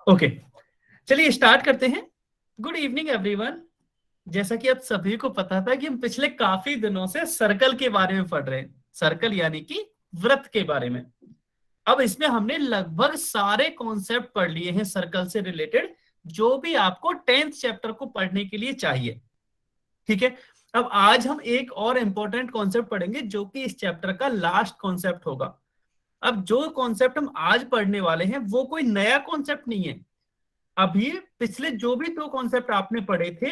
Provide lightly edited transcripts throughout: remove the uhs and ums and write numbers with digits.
Okay, चलिए start करते हैं। Good evening everyone. जैसा कि आप सभी को पता था कि हम पिछले काफी दिनों से सर्कल के बारे में पढ़ रहे हैं, सर्कल यानी कि वृत्त के बारे में। अब इसमें हमने लगभग सारे कॉन्सेप्ट पढ़ लिए हैं सर्कल से रिलेटेड, जो भी आपको 10th चैप्टर को पढ़ने के लिए चाहिए। ठीक है, अब आज हम एक और इंपॉर्टेंट कॉन्सेप्ट पढ़ेंगे जो कि इस चैप्टर का लास्ट कॉन्सेप्ट होगा। अब जो कॉन्सेप्ट हम आज पढ़ने वाले हैं वो कोई नया कॉन्सेप्ट नहीं है। अभी पिछले जो भी दो कॉन्सेप्ट आपने पढ़े थे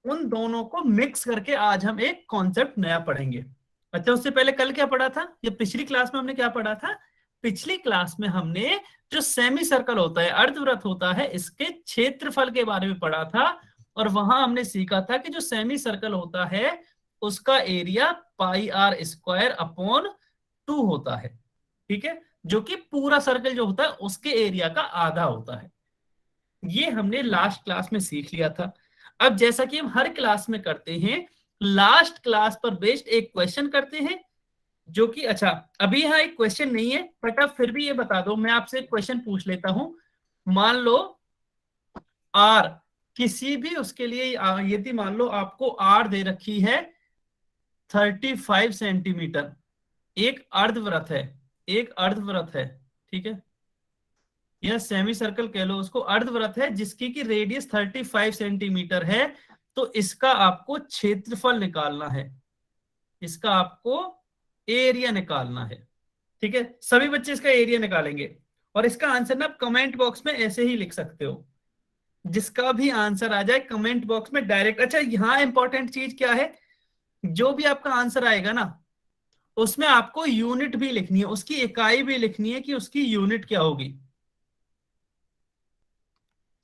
उन दोनों को मिक्स करके आज हम एक कॉन्सेप्ट नया पढ़ेंगे। अच्छा, उससे पहले कल क्या पढ़ा था, या पिछली क्लास में हमने क्या पढ़ा था? पिछली क्लास में हमने जो सेमी सर्कल होता है, अर्धवृत्त होता है, इसके क्षेत्रफल के बारे में पढ़ा था। और वहां हमने सीखा था कि जो सेमी सर्कल होता है उसका area pi r square upon 2 होता है। ठीक है, जो कि पूरा सर्कल जो होता है उसके एरिया का आधा होता है। ये हमने लास्ट क्लास में सीख लिया था। अब जैसा कि हम हर क्लास में करते हैं, लास्ट क्लास पर बेस्ड एक क्वेश्चन करते हैं, जो कि अच्छा अभी यहाँ एक क्वेश्चन नहीं है, बट अब फिर भी ये बता दो, मैं आपसे एक क्वेश्चन पूछ लेता हूं। मान लो आर किसी भी उसके लिए यदि मान लो आपको आर दे रखी है 35 सेंटीमीटर। एक अर्धवृत्त है, एक अर्धवृत्त है, ठीक है, यह सेमी सर्कल कह लो उसको, अर्धवृत्त है जिसकी की रेडियस 35 सेंटीमीटर है। तो इसका आपको क्षेत्रफल निकालना है, इसका आपको एरिया निकालना है। ठीक है, सभी बच्चे इसका एरिया निकालेंगे और इसका आंसर ना आप कमेंट बॉक्स में ऐसे ही लिख सकते हो। जिसका भी आंसर आ जाए कमेंट बॉक्स में डायरेक्ट। अच्छा, यहाँ इंपॉर्टेंट चीज क्या है, जो भी आपका आंसर आएगा ना उसमें आपको यूनिट भी लिखनी है, उसकी इकाई भी लिखनी है कि उसकी यूनिट क्या होगी।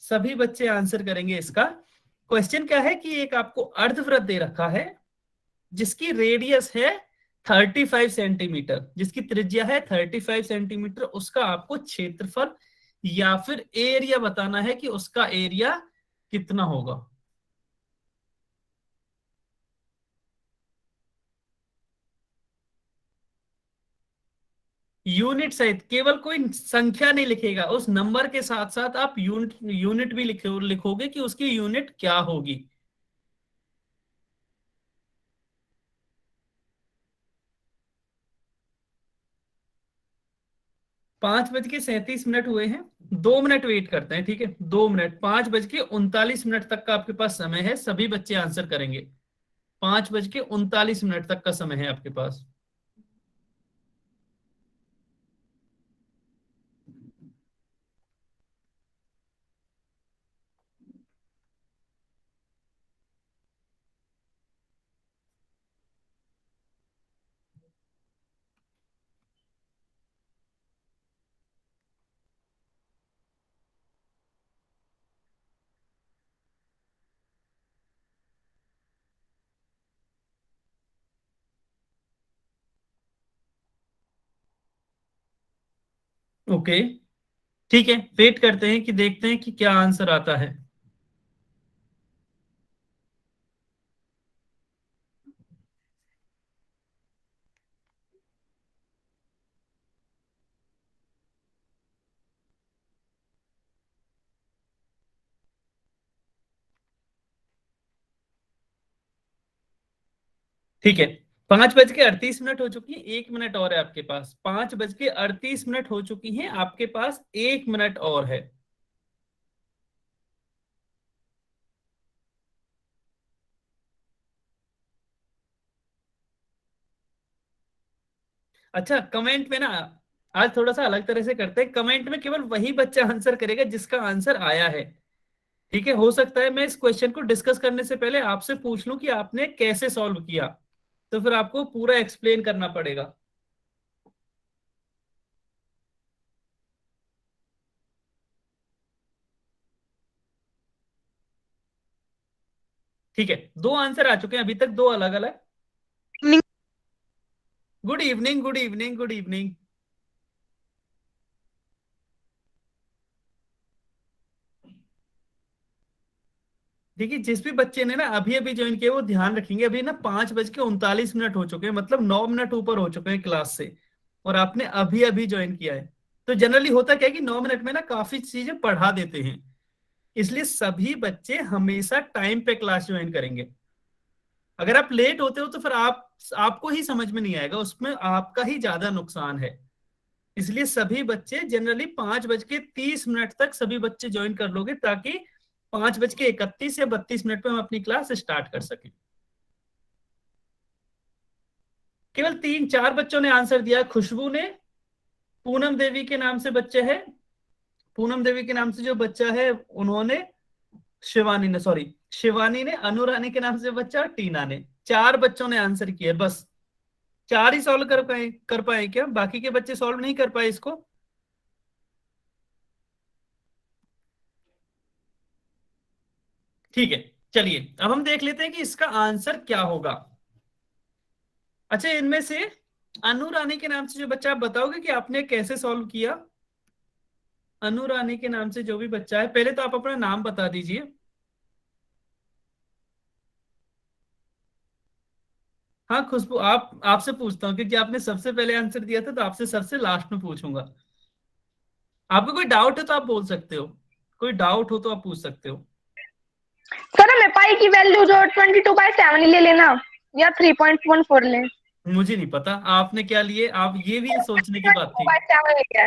सभी बच्चे आंसर करेंगे इसका। क्वेश्चन क्या है कि एक आपको अर्धवृत्त दे रखा है जिसकी रेडियस है 35 सेंटीमीटर, जिसकी त्रिज्या है 35 सेंटीमीटर, उसका आपको क्षेत्रफल या फिर एरिया बताना है कि उसका एरिया कितना होगा। यूनिट सहित, केवल कोई संख्या नहीं लिखेगा, उस नंबर के साथ साथ आप यूनिट यूनिट भी लिखोगे कि उसकी यूनिट क्या होगी। 5:37 हुए हैं, 2 मिनट वेट करते हैं। ठीक है, 2 मिनट, 5:39 तक का आपके पास समय है, सभी बच्चे आंसर करेंगे। 5:39 तक का समय है आपके पास। ओके, ठीक है, वेट करते हैं कि देखते हैं कि क्या आंसर आता है। ठीक है, 5:38 हो चुकी है, 1 मिनट और है आपके पास। 5:38 हो चुकी हैं, आपके पास 1 मिनट और है। अच्छा, कमेंट में ना आज थोड़ा सा अलग तरह से करते हैं, कमेंट में केवल वही बच्चा आंसर करेगा जिसका आंसर आया है। ठीक है, हो सकता है मैं इस क्वेश्चन को डिस्कस करने से पहले आपसे पूछ लूं कि आपने कैसे सॉल्व किया, तो फिर आपको पूरा एक्सप्लेन करना पड़ेगा। ठीक है, दो आंसर आ चुके हैं अभी तक, दो अलग अलग। Good evening, good evening, good evening. देखिए, जिस भी बच्चे ने ना अभी अभी ज्वाइन किया वो ध्यान रखेंगे, अभी ना 5:39 हो चुके हैं, मतलब 9 मिनट ऊपर हो चुके हैं क्लास से, और आपने अभी अभी ज्वाइन किया है। तो जनरली होता क्या है कि 9 मिनट में ना काफी चीजें पढ़ा देते हैं, इसलिए सभी बच्चे हमेशा टाइम पे क्लास ज्वाइन करेंगे। अगर आप लेट होते हो तो फिर आपको ही समझ में नहीं आएगा, उसमें आपका ही ज्यादा नुकसान है। इसलिए सभी बच्चे जनरली 5:30 तक सभी बच्चे ज्वाइन कर लोगे, ताकि 5:31 या 32 पे हम अपनी क्लास स्टार्ट कर सकें। केवल 3-4 बच्चों ने आंसर दिया। खुशबू ने, पूनम देवी के नाम से बच्चा है, पूनम देवी के नाम से जो बच्चा है उन्होंने, शिवानी ने, अनुरानी के नाम से बच्चा, और टीना ने, 4 बच्चों ने आंसर किया। बस 4 ही सॉल्व कर पाए क्या? बाकी के बच्चे सॉल्व नहीं कर पाए इसको? ठीक है, चलिए अब हम देख लेते हैं कि इसका आंसर क्या होगा। अच्छा, इनमें से अनुरानी के नाम से जो बच्चा, आप बताओगे कि आपने कैसे सॉल्व किया? अनुरानी के नाम से जो भी बच्चा है, पहले तो आप अपना नाम बता दीजिए। हाँ खुशबू, आपसे पूछता हूँ क्योंकि आपने सबसे पहले आंसर दिया था, तो आपसे सबसे लास्ट में पूछूंगा। आपको कोई डाउट है तो आप बोल सकते हो, कोई डाउट हो तो आप पूछ सकते हो। सर हमें पाई की वैल्यू जो 22/7 ले लेना या 3.14 ले। मुझे नहीं पता आपने क्या लिए, आप ये भी सोचने की बात थी। 22/7 ले गया।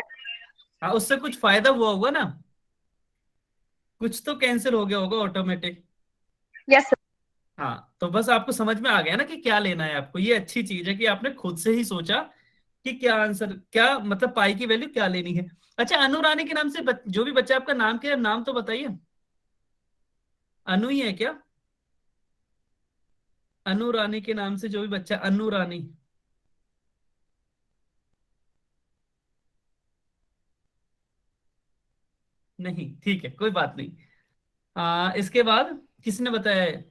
हाँ, उससे कुछ फायदा हुआ होगा ना, कुछ तो कैंसिल हो गया होगा ऑटोमेटिक। Yes sir. हाँ, तो बस आपको समझ में आ गया ना कि क्या लेना है आपको। ये अच्छी चीज है कि आपने खुद से ही सोचा कि क्या आंसर, क्या मतलब पाई की वैल्यू क्या लेनी है। अच्छा, अनुरानी के नाम से जो भी बच्चा, आपका नाम क्या है, नाम तो बताइए। अनु ही है क्या? अनुरानी के नाम से जो भी बच्चा, अनुरानी। नहीं, ठीक है, कोई बात नहीं। इसके बाद किसने बताया है?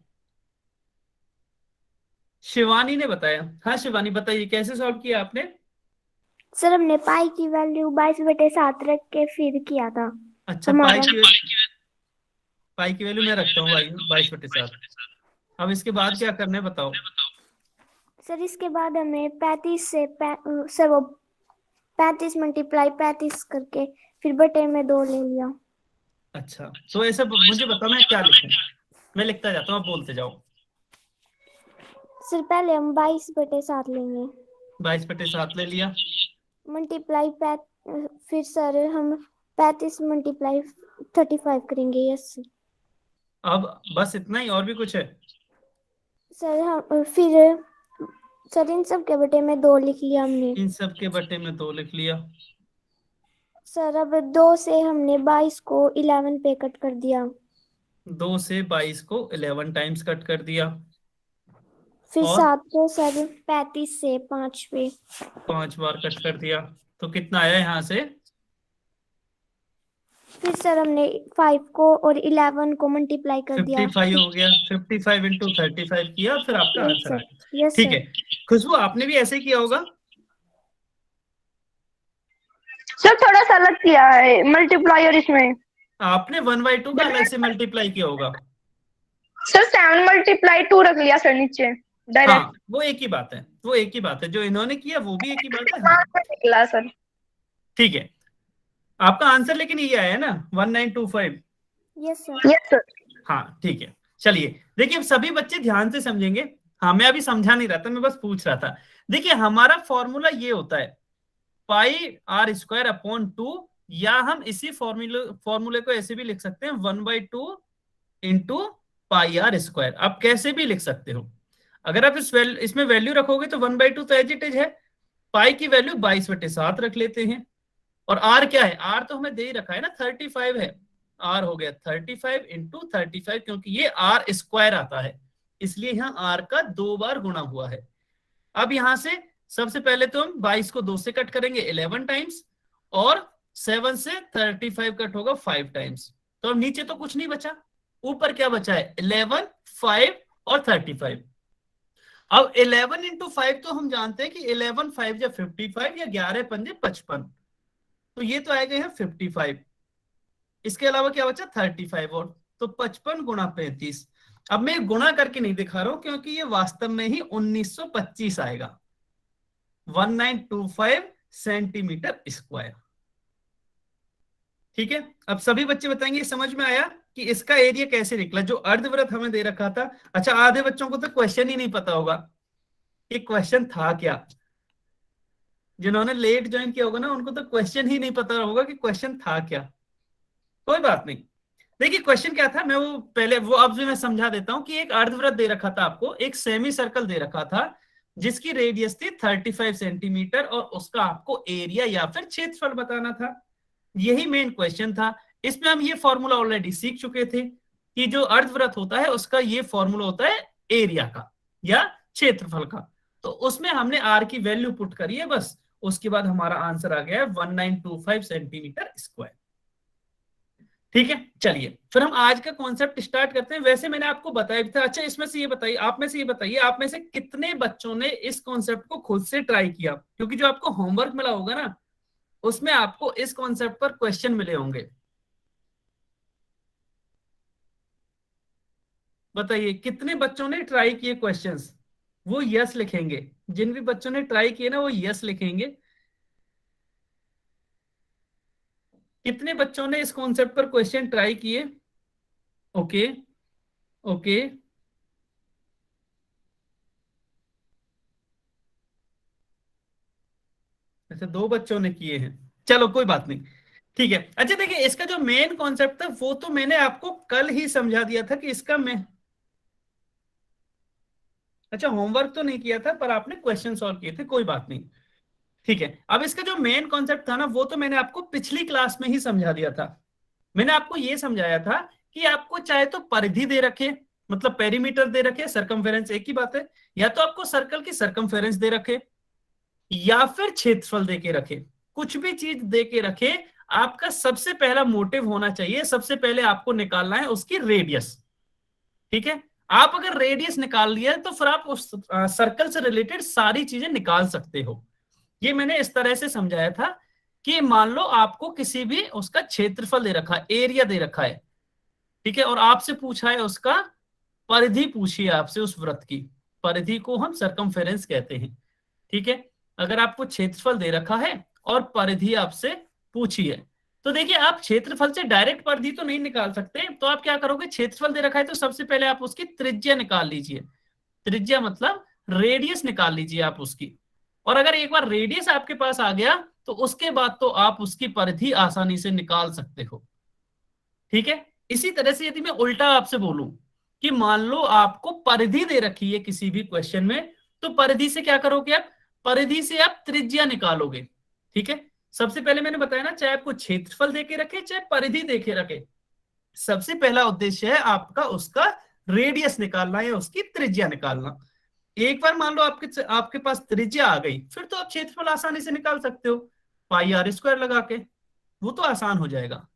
शिवानी ने बताया। हाँ शिवानी, बताइए कैसे सॉल्व किया आपने? सर हमने पाई की वैल्यू 22/7 रख के फिर किया था। अच्छा, हमारा पाई की वैल्यू मैं रखता हूँ भाई 22/7। अब इसके बाद क्या करना है बताओ। सर इसके बाद हमें 35 से सर वो 35 मल्टीप्लाई 35 करके फिर बटे में 2 ले लिया। अच्छा, तो ऐसे मुझे बताओ मैं क्या लिखूं। मैं लिखता जाता हूँ, आप बोलते जाओ। सर पहले हम 22/7 लेंगे, 22/7 ले लिया। मल्टीप्लाई फिर सर हम 35 मल्टीप्लाई 35 करेंगे। Yes sir. अब बस इतना ही, और भी कुछ है? सर हम फिर सर इन सब के बटे में 2 लिख लिया हमने। इन सब के बटे में 2 लिख लिया। सर अब 2 से हमने 22 को 11 पे कट कर दिया। 2 से 22 को 11 टाइम्स कट कर दिया। फिर और 7 को सर 35 से 5 पे 5 बार कट कर दिया। तो कितना आया यहाँ से? फिर सर हमने 5 को और 11 को मल्टीप्लाई कर दिया। 55 हो गया। 55 इंटू 35 किया, फिर आपका यस आंसर आ सर। गया। यस ठीक सर। है, खुशबू आपने भी ऐसे ही किया होगा। सर थोड़ा सा अलग किया है मल्टीप्लाई और इसमें। आपने 1/2 का अलग से मल्टीप्लाई किया होगा। सर 7 मल्टीप्लाई 2 रख लिया सर नीचे डायरेक्ट। हाँ, वो एक ही बात है, वो एक ही बात है, जो इन्होंने किया वो भी एक ही बात है। हाँ निकला सर। ठीक है, आपका आंसर लेकिन ये आया है ना 1925। Yes sir. Yes sir. हाँ ठीक है, चलिए देखिए अब सभी बच्चे ध्यान से समझेंगे। हाँ, मैं अभी समझा नहीं रहा था, मैं बस पूछ रहा था। देखिए हमारा फॉर्मूला ये होता है πr² अपॉन 2, या हम इसी फॉर्मूले को ऐसे भी लिख सकते हैं 1/2 इंटू πr²। आप कैसे भी लिख सकते हो। अगर आप इसमें वैल्यू रखोगे तो 1/2 तो एज इट इज है। पाई की वैल्यू 22/7 रख लेते हैं। और आर क्या है? आर तो हमें दे ही रखा है ना, 35 है। आर हो गया 35 इंटू 35, क्योंकि ये आर स्क्वायर आता है, इसलिए यहाँ आर का 2 बार गुणा हुआ है। अब यहां से सबसे पहले तो हम 22 को 2 से कट करेंगे 11 टाइम्स, और 7 से 35 कट होगा 5 टाइम्स। तो अब नीचे तो कुछ नहीं बचा, ऊपर क्या बचा है? 11, 5 और 35। अब 11 इंटू 5 तो हम जानते हैं कि 11 5 या 55 या 11 पंजे 55, तो ये तो आएगा यहाँ 55। इसके अलावा क्या बचा? 35 और, तो 55 गुणा 35। अब मैं गुणा करके नहीं दिखा रहा हूं क्योंकि ये वास्तव में ही 1925 आएगा, 1925 सेंटीमीटर स्क्वायर। ठीक है, अब सभी बच्चे बताएंगे समझ में आया कि इसका एरिया कैसे निकला जो अर्धवृत्त हमें दे रखा था। अच्छा, आधे बच्चों को तो क्वेश्चन ही नहीं पता होगा कि क्वेश्चन था क्या। जिन्होंने लेट ज्वाइन किया होगा ना, उनको तो क्वेश्चन ही नहीं पता होगा कि क्वेश्चन था क्या। कोई बात नहीं, देखिए क्वेश्चन क्या था, मैं वो पहले वो अब भी मैं समझा देता हूं कि एक अर्धवृत्त दे रखा था आपको, एक सेमी सर्कल दे रखा था जिसकी रेडियस थी 35 सेंटीमीटर और उसका आपको एरिया या फिर क्षेत्रफल बताना था। यही मेन क्वेश्चन था। इसमें हम ये फॉर्मूला ऑलरेडी सीख चुके थे कि जो अर्धवृत्त होता है उसका ये फॉर्मूला होता है एरिया का या क्षेत्रफल का। तो उसमें हमने आर की वैल्यू पुट करी है बस, उसके बाद हमारा आंसर आ गया है 1925 सेंटीमीटर स्क्वायर। ठीक है, चलिए फिर हम आज का कॉन्सेप्ट स्टार्ट करते हैं। वैसे मैंने आपको बताया भी था। अच्छा, इसमें से ये बताइए, आप में से ये बताइए, आप में से कितने बच्चों ने इस कॉन्सेप्ट को खुद से ट्राई किया, क्योंकि जो आपको होमवर्क मिला होगा ना उसमें आपको इस कॉन्सेप्ट पर क्वेश्चन मिले होंगे। बताइए कितने बच्चों ने ट्राई किए क्वेश्चंस, वो यस लिखेंगे। जिन भी बच्चों ने ट्राई किए ना वो यस लिखेंगे। कितने बच्चों ने इस कॉन्सेप्ट पर क्वेश्चन ट्राई किए? ओके, ओके, अच्छा 2 बच्चों ने किए हैं, चलो कोई बात नहीं। ठीक है, अच्छा देखिए इसका जो मेन कॉन्सेप्ट था वो तो मैंने आपको कल ही समझा दिया था कि इसका मैं, अच्छा होमवर्क तो नहीं किया था पर आपने क्वेश्चन सॉल्व किए थे, कोई बात नहीं। ठीक है, अब इसका जो मेन कॉन्सेप्ट था ना वो तो मैंने आपको पिछली क्लास में ही समझा दिया था। मैंने आपको ये समझाया था कि आपको चाहे तो परिधि दे रखे, मतलब पेरीमीटर दे रखे, सरकमफेरेंस एक ही बात है, या तो आपको सर्कल की सरकमफेरेंस दे रखे या फिर क्षेत्रफल दे के रखे, कुछ भी चीज दे के रखे, आपका सबसे पहला मोटिव होना चाहिए, सबसे पहले आपको निकालना है उसकी रेडियस। ठीक है, आप अगर रेडियस निकाल लिया तो फिर आप उस सर्कल से रिलेटेड सारी चीजें निकाल सकते हो। ये मैंने इस तरह से समझाया था कि मान लो आपको किसी भी उसका क्षेत्रफल दे रखा है, एरिया दे रखा है, ठीक है, और आपसे पूछा है उसका परिधि, पूछिए आपसे उस वृत्त की परिधि को हम सरकमफेरेंस कहते हैं। ठीक है, अगर आपको क्षेत्रफल दे रखा है और परिधि आपसे पूछी है, तो देखिए आप क्षेत्रफल से डायरेक्ट परिधि तो नहीं निकाल सकते, तो आप क्या करोगे, क्षेत्रफल दे रखा है तो सबसे पहले आप उसकी त्रिज्या निकाल लीजिए। त्रिज्या मतलब रेडियस निकाल लीजिए आप उसकी, और अगर एक बार रेडियस आपके पास आ गया तो उसके बाद तो आप उसकी परिधि आसानी से निकाल सकते हो। ठीक है, इसी तरह से यदि मैं उल्टा आपसे बोलूं कि मान लो आपको परिधि दे रखी है किसी भी क्वेश्चन में, तो परिधि से क्या करोगे आप, परिधि से आप त्रिज्या निकालोगे। ठीक है, सबसे पहले मैंने बताया ना, चाहे आपको क्षेत्रफल देके रखे चाहे परिधि देके रखे, सबसे पहला उद्देश्य है आपका उसका रेडियस निकालना या उसकी त्रिज्या निकालना। एक बार मान लो आपके आपके पास त्रिज्या आ गई, फिर तो आप क्षेत्रफल आसानी से निकाल सकते हो, पाई आर स्क्वायर लगा के, वो तो आसान हो जाएगा।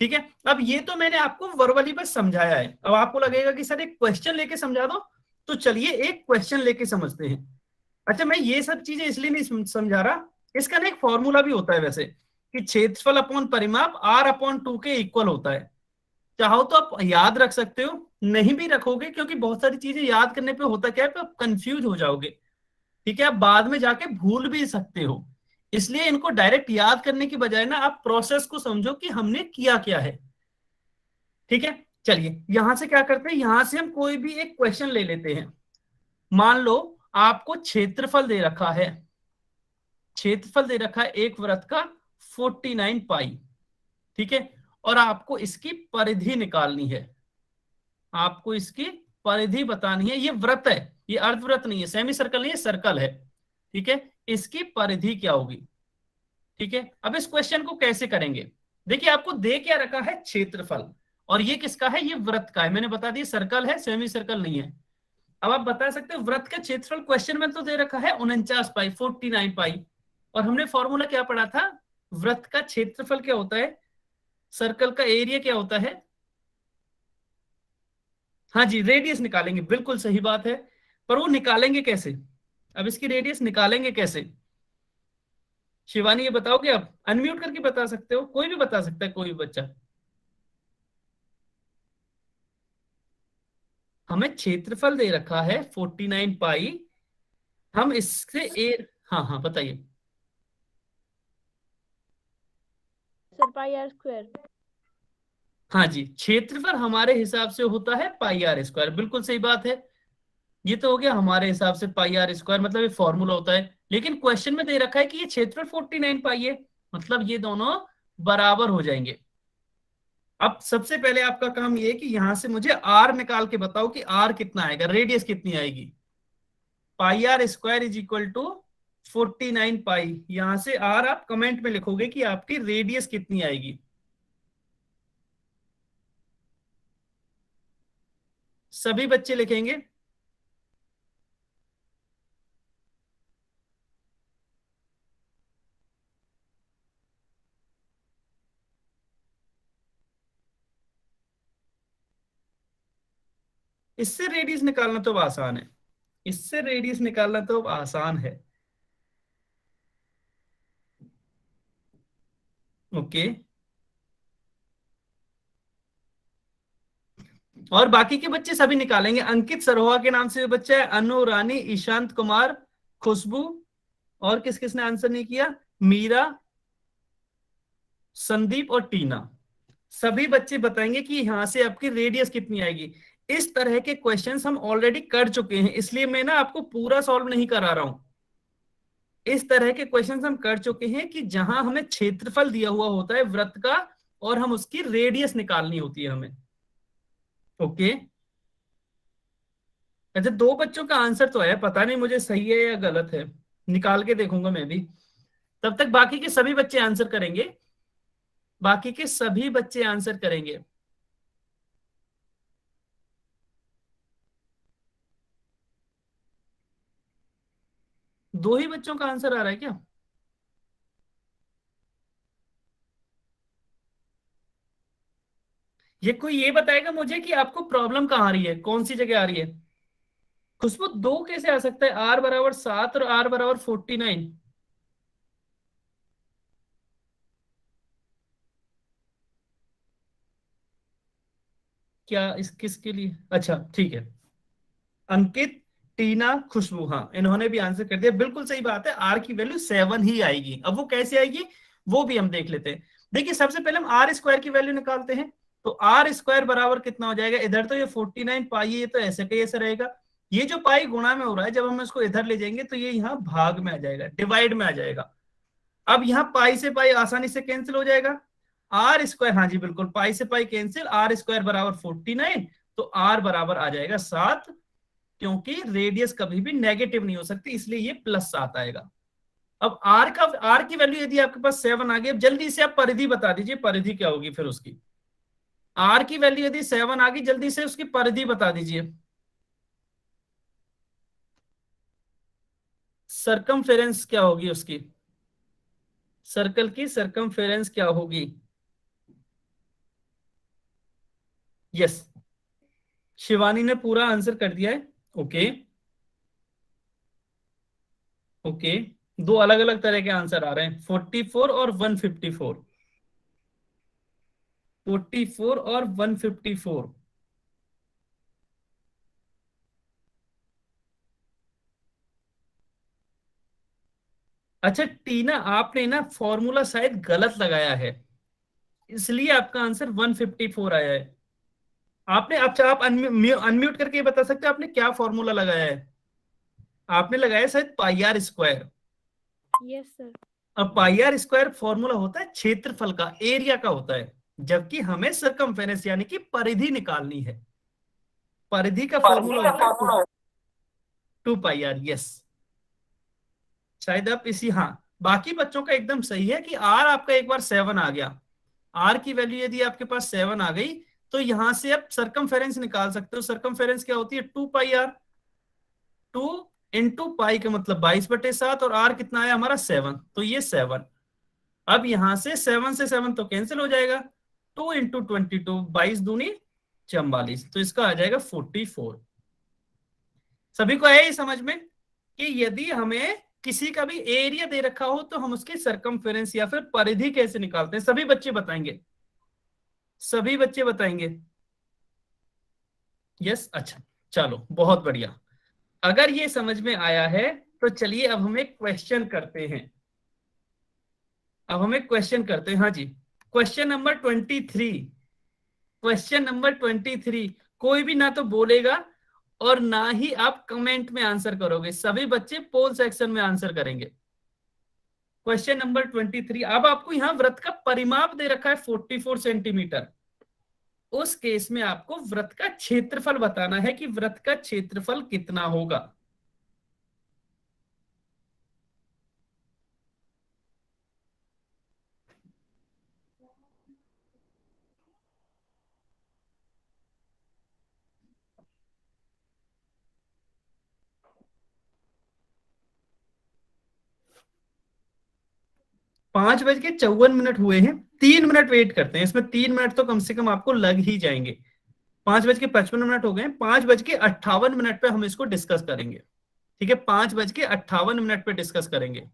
ठीक है, अब ये तो मैंने आपको वर्बली बस समझाया है। अब आपको लगेगा कि सर एक क्वेश्चन लेके समझा दो, तो चलिए एक क्वेश्चन लेके समझते हैं। अच्छा, मैं ये सब चीजें इसलिए नहीं समझा रहा, इसका ना एक फॉर्मूला भी होता है वैसे, कि क्षेत्रफल अपॉन परिमाप R/2 के इक्वल होता है। चाहो तो आप याद रख सकते हो, नहीं भी रखोगे क्योंकि बहुत सारी चीजें याद करने पे होता क्या है, आप कंफ्यूज हो जाओगे। ठीक है, आप बाद में जाके भूल भी सकते हो, इसलिए इनको डायरेक्ट याद करने की बजाय ना आप प्रोसेस को समझो कि हमने किया क्या है। ठीक है, चलिए यहां से क्या करते हैं, यहां से हम कोई भी एक क्वेश्चन ले लेते हैं। मान लो आपको क्षेत्रफल दे रखा है, क्षेत्रफल दे रखा है एक वृत्त का 49 पाई। ठीक है, और आपको इसकी परिधि निकालनी है, आपको इसकी परिधि बतानी है। ये वृत्त है, ये अर्धवृत्त नहीं है, सेमी सर्कल नहीं है, सर्कल है। ठीक है, इसकी परिधि क्या होगी। ठीक है, अब इस क्वेश्चन को कैसे करेंगे, देखिए आपको दे क्या रखा है, क्षेत्रफल, और ये किसका है, ये वृत्त का है। मैंने बता दिया सर्कल है, सेमी सर्कल नहीं है। अब आप बता सकते हो वृत्त का क्षेत्रफल क्वेश्चन में तो दे रखा है 49 पाई, 49 पाई, और हमने फॉर्मूला क्या पढ़ा था, वृत्त का क्षेत्रफल क्या होता है, सर्कल का एरिया क्या होता है। हाँ जी, रेडियस निकालेंगे, बिल्कुल सही बात है, पर वो निकालेंगे कैसे, अब इसकी रेडियस निकालेंगे कैसे, शिवानी ये बताओगे आप, अनम्यूट करके बता सकते हो, कोई भी बता सकता है, कोई भी बच्चा। हमें क्षेत्रफल दे रखा है 49 पाई, हम इससे ए, हाँ हाँ बताइए। Sir pi r square. हाँ जी, क्षेत्रफल हमारे हिसाब से होता है पाई आर स्क्वायर, बिल्कुल सही बात है। ये तो हो गया हमारे हिसाब से पाई आर स्क्वायर, मतलब ये फॉर्मूला होता है। लेकिन क्वेश्चन में दे रखा है कि ये क्षेत्रफल 49 पाई है, मतलब ये दोनों बराबर हो जाएंगे। अब सबसे पहले आपका काम ये है कि यहां से मुझे आर निकाल के बताओ कि आर कितना आएगा, रेडियस कितनी आएगी। Pi r square is equal to 49 pi. यहां से आर आप कमेंट में लिखोगे कि आपकी रेडियस कितनी आएगी। सभी बच्चे लिखेंगे। इससे रेडियस निकालना तो आसान है, इससे रेडियस निकालना तो आसान है। ओके, और बाकी के बच्चे सभी निकालेंगे। अंकित सरोहा के नाम से जो बच्चा है, अनु रानी, ईशांत कुमार, खुशबू, और किस किसने आंसर नहीं किया, मीरा, संदीप और टीना। सभी बच्चे बताएंगे कि यहां से आपकी रेडियस कितनी आएगी। इस तरह के क्वेश्चंस हम ऑलरेडी कर चुके हैं, इसलिए मैं ना आपको पूरा सॉल्व नहीं करा रहा हूं। इस तरह के क्वेश्चंस हम कर चुके हैं कि जहां हमें क्षेत्रफल दिया हुआ होता है वृत्त का, और हम उसकी रेडियस निकालनी होती है हमें। ओके, अच्छा, दो बच्चों का आंसर तो है, पता नहीं मुझे सही है या गलत है, निकाल के देखूंगा मैं भी। तब तक बाकी के सभी बच्चे आंसर करेंगे, बाकी के सभी बच्चे आंसर करेंगे। दो ही बच्चों का आंसर आ रहा है क्या? ये कोई ये बताएगा मुझे कि आपको प्रॉब्लम कहाँ आ रही है, कौन सी जगह आ रही है। खुशबू, दो कैसे आ सकता है, आर बराबर 7 और आर बराबर 49? क्या इस किसके लिए, अच्छा ठीक है। अंकित, टीना, खुशबू, हाँ इन्होंने भी आंसर कर दिया, बिल्कुल सही बात है, आर की वैल्यू 7 ही आएगी। अब वो कैसे आएगी वो भी हम देख लेते हैं। देखिए सबसे पहले हम आर स्क्वायर की वैल्यू निकालते हैं। तो आर स्क्वायर बराबर कितना हो जाएगा, इधर तो ये 49 पाई है, ये तो ऐसे का ऐसे रहेगा। ये जो पाई गुणा में हो रहा है, जब हम इसको इधर ले जाएंगे तो ये यहाँ भाग में आ जाएगा, डिवाइड में आ जाएगा। अब यहाँ पाई से पाई आसानी से कैंसिल हो जाएगा। आर स्क्वायर, हाँ जी बिल्कुल, पाई से पाई कैंसिल, आर स्क्वायर बराबर 49, तो आर बराबर आ जाएगा 7, क्योंकि रेडियस कभी भी नेगेटिव नहीं हो सकती, इसलिए ये +7 आएगा। अब आर की वैल्यू यदि आपके पास 7 आ गई, अब जल्दी से आप परिधि बता दीजिए, परिधि क्या होगी फिर उसकी। आर की वैल्यू यदि 7 आ गई, जल्दी से उसकी परिधि बता दीजिए। सरकमफेरेंस क्या होगी उसकी, सर्कल की सरकमफेरेंस क्या होगी। यस, शिवानी ने पूरा आंसर कर दिया है। ओके ओके, दो अलग अलग तरह के आंसर आ रहे हैं, 44 और 154। 44 और 154। अच्छा टीना, आपने ना फॉर्मूला शायद गलत लगाया है, इसलिए आपका आंसर 154 आया है। आपने, अच्छा आप अनम्यूट करके ये बता सकते हैं आपने क्या फॉर्मूला लगाया है। आपने लगाया शायद पाई आर स्क्वायर। Yes sir. अब पाई आर स्क्वायर फॉर्मूला होता है क्षेत्रफल का, एरिया का होता है, जबकि हमें सरकमफेरेंस यानी कि परिधि निकालनी है। परिधि का फॉर्मूला होता है 2 पाई आर। यस, शायद आप इसी, हाँ बाकी बच्चों का एकदम सही है कि आर आपका एक बार 7 आ गया, आर की वैल्यू यदि आपके पास 7 आ गई, तो यहां से आप सरकमफेरेंस निकाल सकते हो। सरकमफेरेंस क्या होती है, 2 पाई आर। 2 इंटू पाई का मतलब 22/7, और आर कितना आया हमारा 7, तो ये 7। अब यहां से 7 से 7 तो कैंसिल हो जाएगा, 2 इंटू 22, 22 दूनी 44, तो इसका आ जाएगा 44। सभी को है ये समझ में कि यदि हमें किसी का भी एरिया दे रखा हो तो हम उसकी सरकमफेरेंस या फिर परिधि कैसे निकालते हैं, सभी बच्चे बताएंगे, सभी बच्चे बताएंगे। यस, अच्छा चलो बहुत बढ़िया। अगर ये समझ में आया है तो चलिए अब हम एक क्वेश्चन करते हैं। अब हम एक क्वेश्चन करते हैं, हाँ जी। क्वेश्चन नंबर 23, क्वेश्चन नंबर 23, कोई भी ना तो बोलेगा और ना ही आप कमेंट में आंसर करोगे, सभी बच्चे पोल सेक्शन में आंसर करेंगे। क्वेश्चन नंबर 23, अब आपको यहां वृत्त का परिमाप दे रखा है 44 सेंटीमीटर। उस केस में आपको वृत्त का क्षेत्रफल बताना है कि वृत्त का क्षेत्रफल कितना होगा। पांच बज के 54 हुए हैं, 3 मिनट वेट करते हैं, इसमें 3 मिनट तो कम से कम आपको लग ही जाएंगे। 5 बज के 55 हो गए, 5 बज के 58 पे हम इसको डिस्कस करेंगे। ठीक है, 5 बज के 58 पे डिस्कस करेंगे।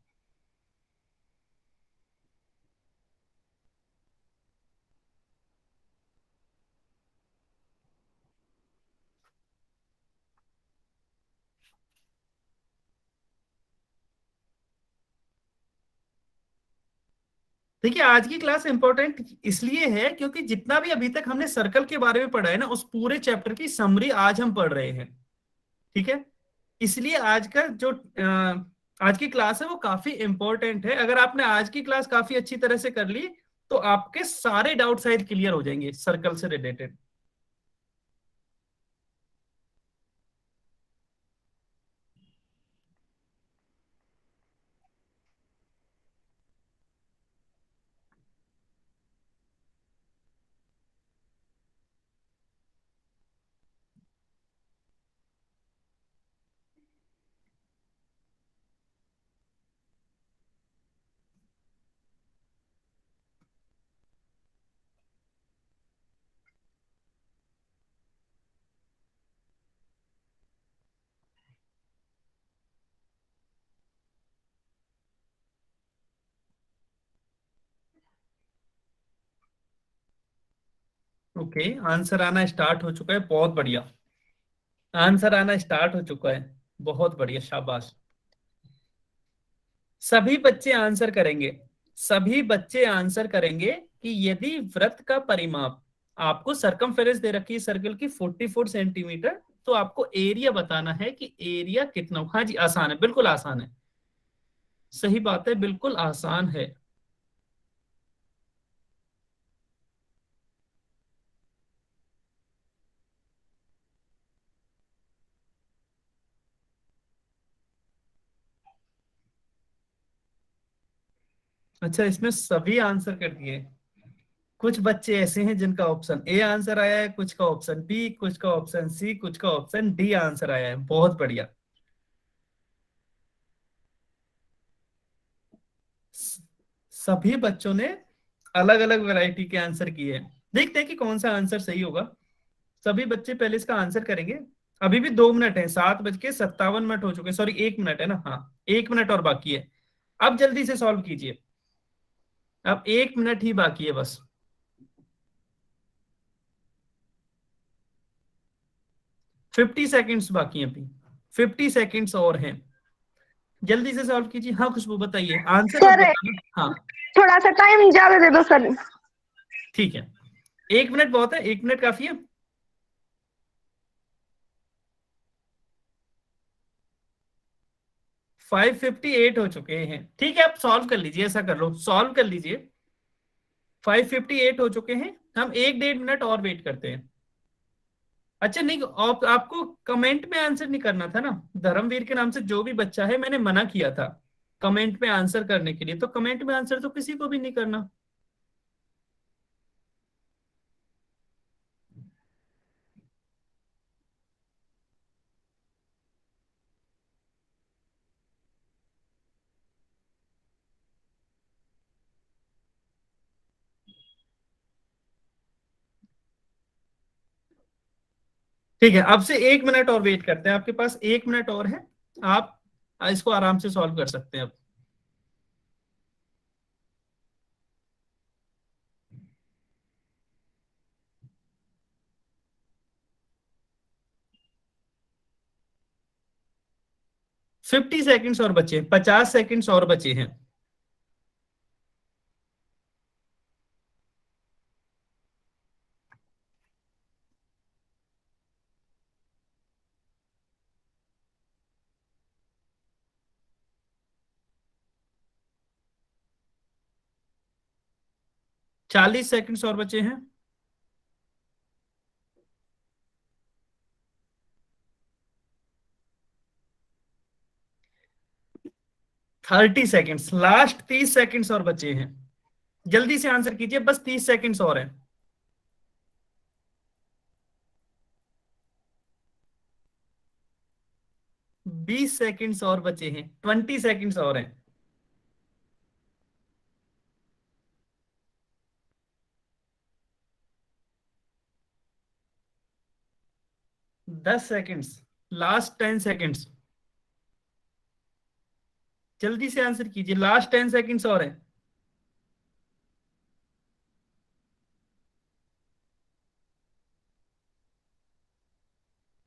देखिए, आज की क्लास इंपॉर्टेंट इसलिए है क्योंकि जितना भी अभी तक हमने सर्कल के बारे में पढ़ा है ना, उस पूरे चैप्टर की समरी आज हम पढ़ रहे हैं। ठीक है, इसलिए आज का जो आज की क्लास है वो काफी इंपॉर्टेंट है। अगर आपने आज की क्लास काफी अच्छी तरह से कर ली तो आपके सारे डाउट शायद क्लियर हो जाएंगे सर्कल से रिलेटेड। ओके, आंसर आना स्टार्ट हो चुका है, बहुत बढ़िया। आंसर आना स्टार्ट हो चुका है, बहुत बढ़िया, शाबाश। सभी बच्चे आंसर करेंगे, सभी बच्चे आंसर करेंगे कि यदि वृत्त का परिमाप, आपको सरकमफेरेंस दे रखी है सर्कल की 44 सेंटीमीटर, तो आपको एरिया बताना है कि एरिया कितना। हाँ जी, आसान है, बिल्कुल आसान है, सही बात है, बिल्कुल आसान है। अच्छा, इसमें सभी आंसर कर दिए। कुछ बच्चे ऐसे हैं जिनका ऑप्शन ए आंसर आया है, कुछ का ऑप्शन बी, कुछ का ऑप्शन सी, कुछ का ऑप्शन डी आंसर आया है, बहुत बढ़िया। स- सभी बच्चों ने अलग अलग वैरायटी के आंसर किए हैं, देखते हैं कि कौन सा आंसर सही होगा। सभी बच्चे पहले इसका आंसर करेंगे। अभी भी 2 मिनट है, 7 बज के 57 हो चुके हैं, सॉरी 1 मिनट है ना, हाँ 1 मिनट और बाकी है। अब जल्दी से सॉल्व कीजिए, अब 1 मिनट ही बाकी है बस। 50 सेकेंड्स बाकी हैं अभी, 50 सेकेंड्स और हैं, जल्दी से सॉल्व कीजिए। हाँ खुशबू बताइए, आंसर मत सर बताना। हाँ थोड़ा सा टाइम ज्यादा दे दो सर। ठीक है, 1 मिनट बहुत है, 1 मिनट काफी है। 558 हो चुके हैं, ठीक है, आप सॉल्व कर लीजिए, ऐसा कर लो, सॉल्व कर लीजिए। 558 हो चुके हैं, हम 1 डेढ़ मिनट और वेट करते हैं। अच्छा नहीं, आपको कमेंट में आंसर नहीं करना था ना, धर्मवीर के नाम से जो भी बच्चा है, मैंने मना किया था कमेंट में आंसर करने के लिए, तो कमेंट में आंसर तो किसी को भी नहीं करना। ठीक है, अब से 1 मिनट और वेट करते हैं, आपके पास 1 मिनट और है, आप इसको आराम से सॉल्व कर सकते हैं अब। 50 सेकेंड्स और बचे, 50 सेकेंड्स और बचे हैं। 40 सेकंड्स और बचे हैं। थर्टी सेकेंड्स, लास्ट 30 सेकेंड्स और बचे हैं। जल्दी से आंसर कीजिए, बस 30 सेकेंड्स और हैं। बीस सेकेंड्स और बचे हैं, 20 सेकेंड्स और हैं। दस सेकेंड्स, लास्ट 10 सेकेंड्स। जल्दी से आंसर कीजिए, लास्ट 10 सेकेंड्स और हैं।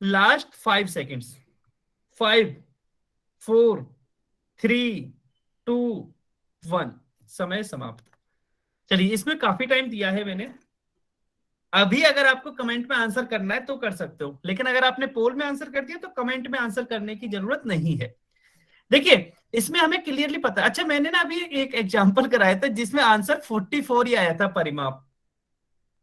Last 5 seconds. 5, 4, 3, 2, 1। समय समाप्त। चलिए, इसमें काफी टाइम दिया है मैंने। अभी अगर आपको कमेंट में आंसर करना है तो कर सकते हो, लेकिन अगर आपने पोल में आंसर कर दिया तो कमेंट में आंसर करने की जरूरत नहीं है। देखिए, इसमें हमें क्लियरली पता। अच्छा, मैंने ना अभी एक एग्जांपल कराया था जिसमें आंसर 44 ही आया था, परिमाप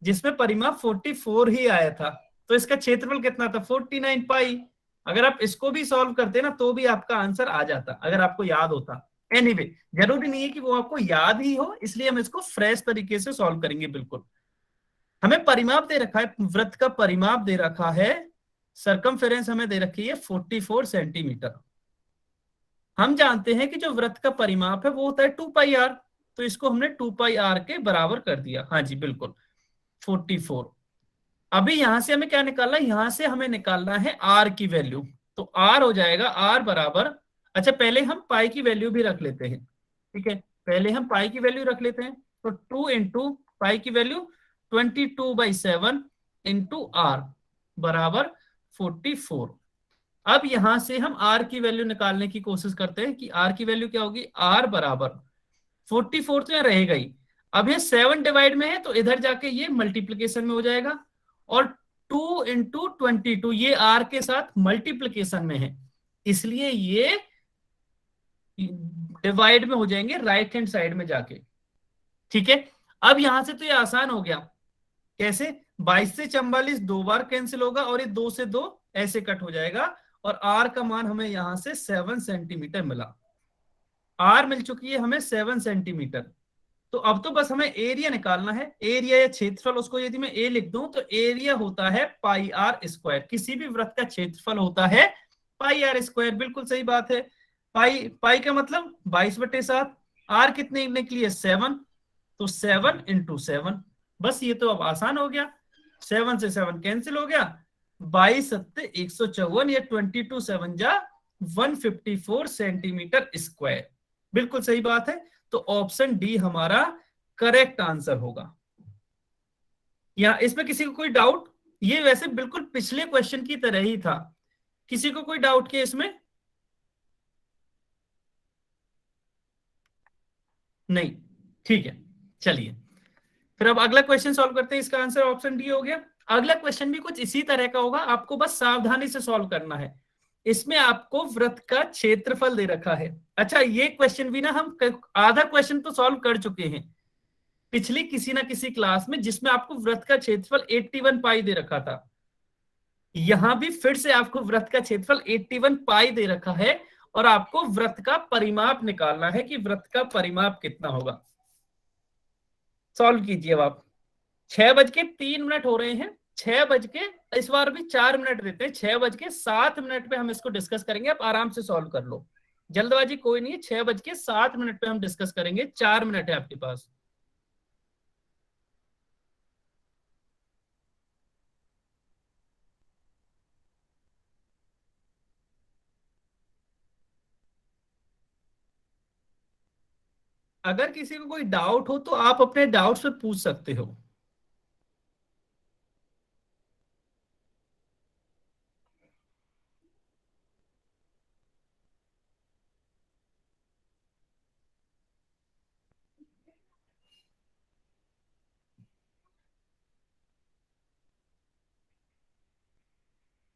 जिसमें परिमाप 44 ही आया था। तो इसका क्षेत्रफल कितना था? 49 पाई। अगर आप इसको भी सॉल्व करते ना तो भी आपका आंसर आ जाता, अगर आपको याद होता। एनीवे, जरूरी नहीं है कि वो आपको याद ही हो, इसलिए हम इसको फ्रेश तरीके से सॉल्व करेंगे। बिल्कुल, हमें परिमाप दे रखा है, वृत्त का परिमाप दे रखा है, सरकमफेरेंस हमें दे रखी है 44 सेंटीमीटर। हम जानते हैं कि जो वृत्त का परिमाप है वो होता है 2 पाई आर, तो इसको हमने 2 पाई आर के बराबर कर दिया। हाँ जी, बिल्कुल 44। अभी यहां से हमें क्या निकालना है? यहां से हमें निकालना है आर की वैल्यू। तो आर हो जाएगा आर बराबर, अच्छा पहले हम पाई की वैल्यू भी रख लेते हैं। ठीक है, पहले हम पाई की वैल्यू रख लेते हैं। तो 2 इंटू पाई की वैल्यू 22/7 इंटू आर बराबर 44। अब यहां से हम आर की वैल्यू निकालने की कोशिश करते हैं कि आर की वैल्यू क्या होगी। आर बराबर 44 तो यहाँ रहेगा ही। अब ये 7 डिवाइड में है तो इधर जाके ये मल्टीप्लीकेशन में हो जाएगा, और 2 इंटू 22 ये आर के साथ मल्टीप्लीकेशन में है, इसलिए ये डिवाइड में हो जाएंगे राइट हैंड साइड में जाके। ठीक है, अब यहां से तो ये आसान हो गया। कैसे? 22 से 44 दो बार कैंसिल होगा और ये 2 से 2 ऐसे कट हो जाएगा, और आर का मान हमें यहां से 7 सेंटीमीटर मिला। आर मिल चुकी है हमें 7 सेंटीमीटर। तो अब तो बस हमें एरिया निकालना है, एरिया या क्षेत्रफल। उसको यदि मैं ए लिख दूं तो एरिया होता है पाई आर स्क्वायर। किसी भी वृत्त का क्षेत्रफल होता है पाई आर स्क्वायर। बिल्कुल सही बात है। पाई पाई का मतलब 22/7। आर कितने निकली है? 7, तो 7 इंटू 7। बस ये तो अब आसान हो गया, 7 से 7 कैंसिल हो गया, 22 सत्ते 154 या 22 7 जा 154 सेंटीमीटर स्क्वायर। बिल्कुल सही बात है। तो ऑप्शन डी हमारा करेक्ट आंसर होगा। या इसमें किसी को कोई डाउट? ये वैसे बिल्कुल पिछले क्वेश्चन की तरह ही था। किसी को कोई डाउट किया इसमें? नहीं, ठीक है। चलिए, फिर अब अगला क्वेश्चन सॉल्व करते हैं। इसका आंसर ऑप्शन डी हो गया। अगला क्वेश्चन भी कुछ इसी तरह का होगा, आपको बस सावधानी से सॉल्व करना है। इसमें आपको वृत्त का क्षेत्रफल दे रखा है। अच्छा, ये क्वेश्चन भी ना हम आधा क्वेश्चन तो सॉल्व कर चुके हैं पिछली किसी ना किसी क्लास में, जिसमें आपको वृत्त का क्षेत्रफल 81 पाई दे रखा था। यहां भी फिर से आपको वृत्त का क्षेत्रफल 81 पाई दे रखा है, और आपको वृत्त का परिमाप निकालना है कि वृत्त का परिमाप कितना होगा। सॉल्व कीजिए अब आप। 6:03 हो रहे हैं। 6 इस बार भी 4 मिनट देते हैं। 6:07 पे हम इसको डिस्कस करेंगे। आप आराम से सॉल्व कर लो, जल्दबाजी कोई नहीं है। 6:07 पे हम डिस्कस करेंगे, 4 मिनट है आपके पास। अगर किसी को कोई डाउट हो तो आप अपने डाउट्स पे पूछ सकते हो।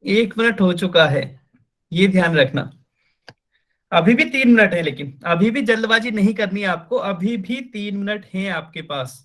एक मिनट हो चुका है, ये ध्यान रखना। अभी भी 3 मिनट है, लेकिन अभी भी जल्दबाजी नहीं करनी है आपको। अभी भी 3 मिनट हैं आपके पास।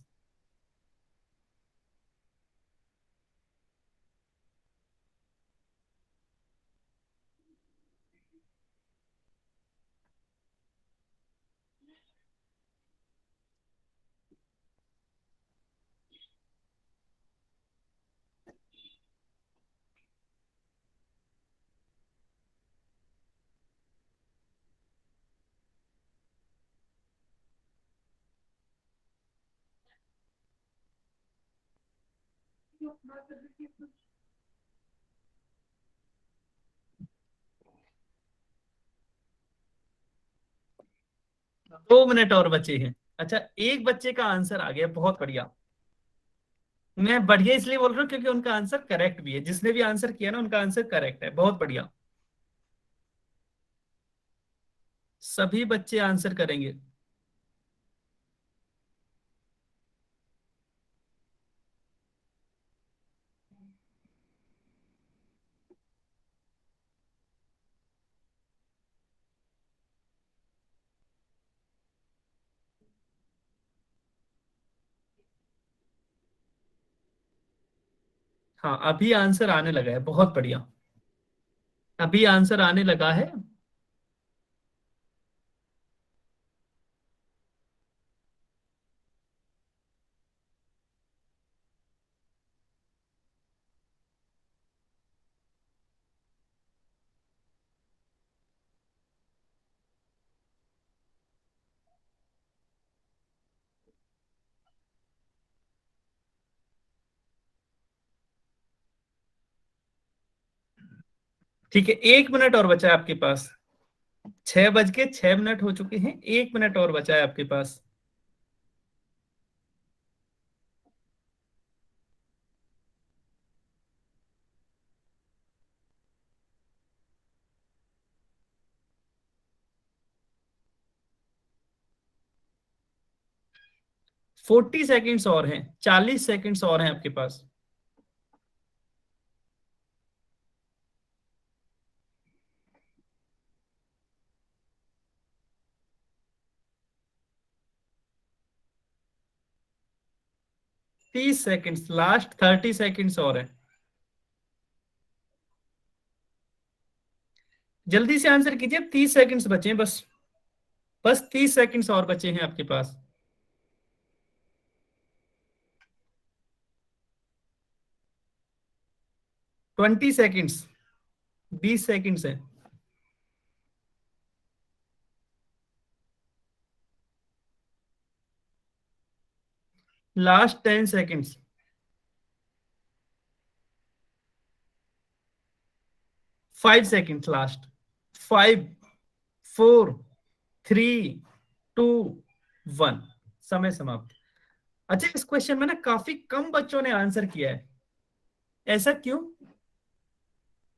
2 मिनट और बचे हैं। अच्छा, एक बच्चे का आंसर आ गया, बहुत बढ़िया। मैं बढ़िया इसलिए बोल रहा हूँ क्योंकि उनका आंसर करेक्ट भी है, जिसने भी आंसर किया ना उनका आंसर करेक्ट है, बहुत बढ़िया। सभी बच्चे आंसर करेंगे। हाँ, अभी आंसर आने लगा है, बहुत बढ़िया। अभी आंसर आने लगा है। ठीक है, 1 मिनट और बचा है आपके पास। 6:06 हो चुके हैं, 1 मिनट और बचा है आपके पास। फोर्टी सेकेंड्स और हैं, 40 सेकेंड्स और हैं आपके पास। तीस सेकेंड्स, लास्ट 30 सेकेंड्स और है। जल्दी से आंसर कीजिए, 30 सेकेंड्स बचे हैं बस। बस 30 सेकेंड्स और बचे हैं आपके पास। 20 सेकेंड्स, 20 सेकेंड्स है। Last 10 seconds. 5 seconds last. 5, 4, 3, 2, 1। समय समाप्त। अच्छा, इस क्वेश्चन में ना काफी कम बच्चों ने आंसर किया है, ऐसा क्यों?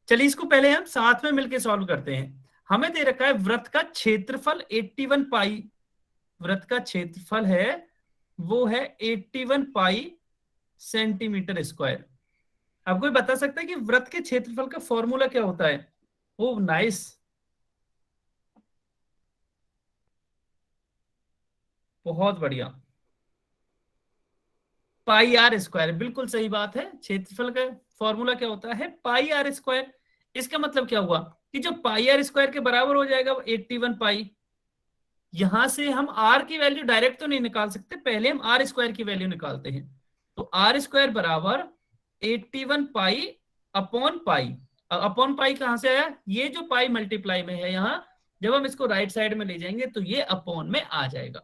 चलिए इसको पहले हम साथ में मिलकर सॉल्व करते हैं। हमें दे रखा है वृत्त का क्षेत्रफल 81 पाई। वृत्त का क्षेत्रफल है, वो है 81 पाई सेंटीमीटर स्क्वायर। अब कोई बता सकता है कि वृत्त के क्षेत्रफल का फॉर्मूला क्या होता है? ओ नाइस, बहुत बढ़िया। पाई आर स्क्वायर, बिल्कुल सही बात है। क्षेत्रफल का फॉर्मूला क्या होता है? पाई आर स्क्वायर। इसका मतलब क्या हुआ कि जो पाई आर स्क्वायर के बराबर हो जाएगा वो 81 पाई। यहां से हम आर की वैल्यू डायरेक्ट तो नहीं निकाल सकते, पहले हम आर स्क्वायर की वैल्यू निकालते हैं। तो आर स्क्वायर बराबर 81 pi upon pi. Upon pi कहां से आया? ये जो पाई मल्टीप्लाई में है यहाँ, जब हम इसको राइट साइड में ले जाएंगे तो ये अपॉन में आ जाएगा।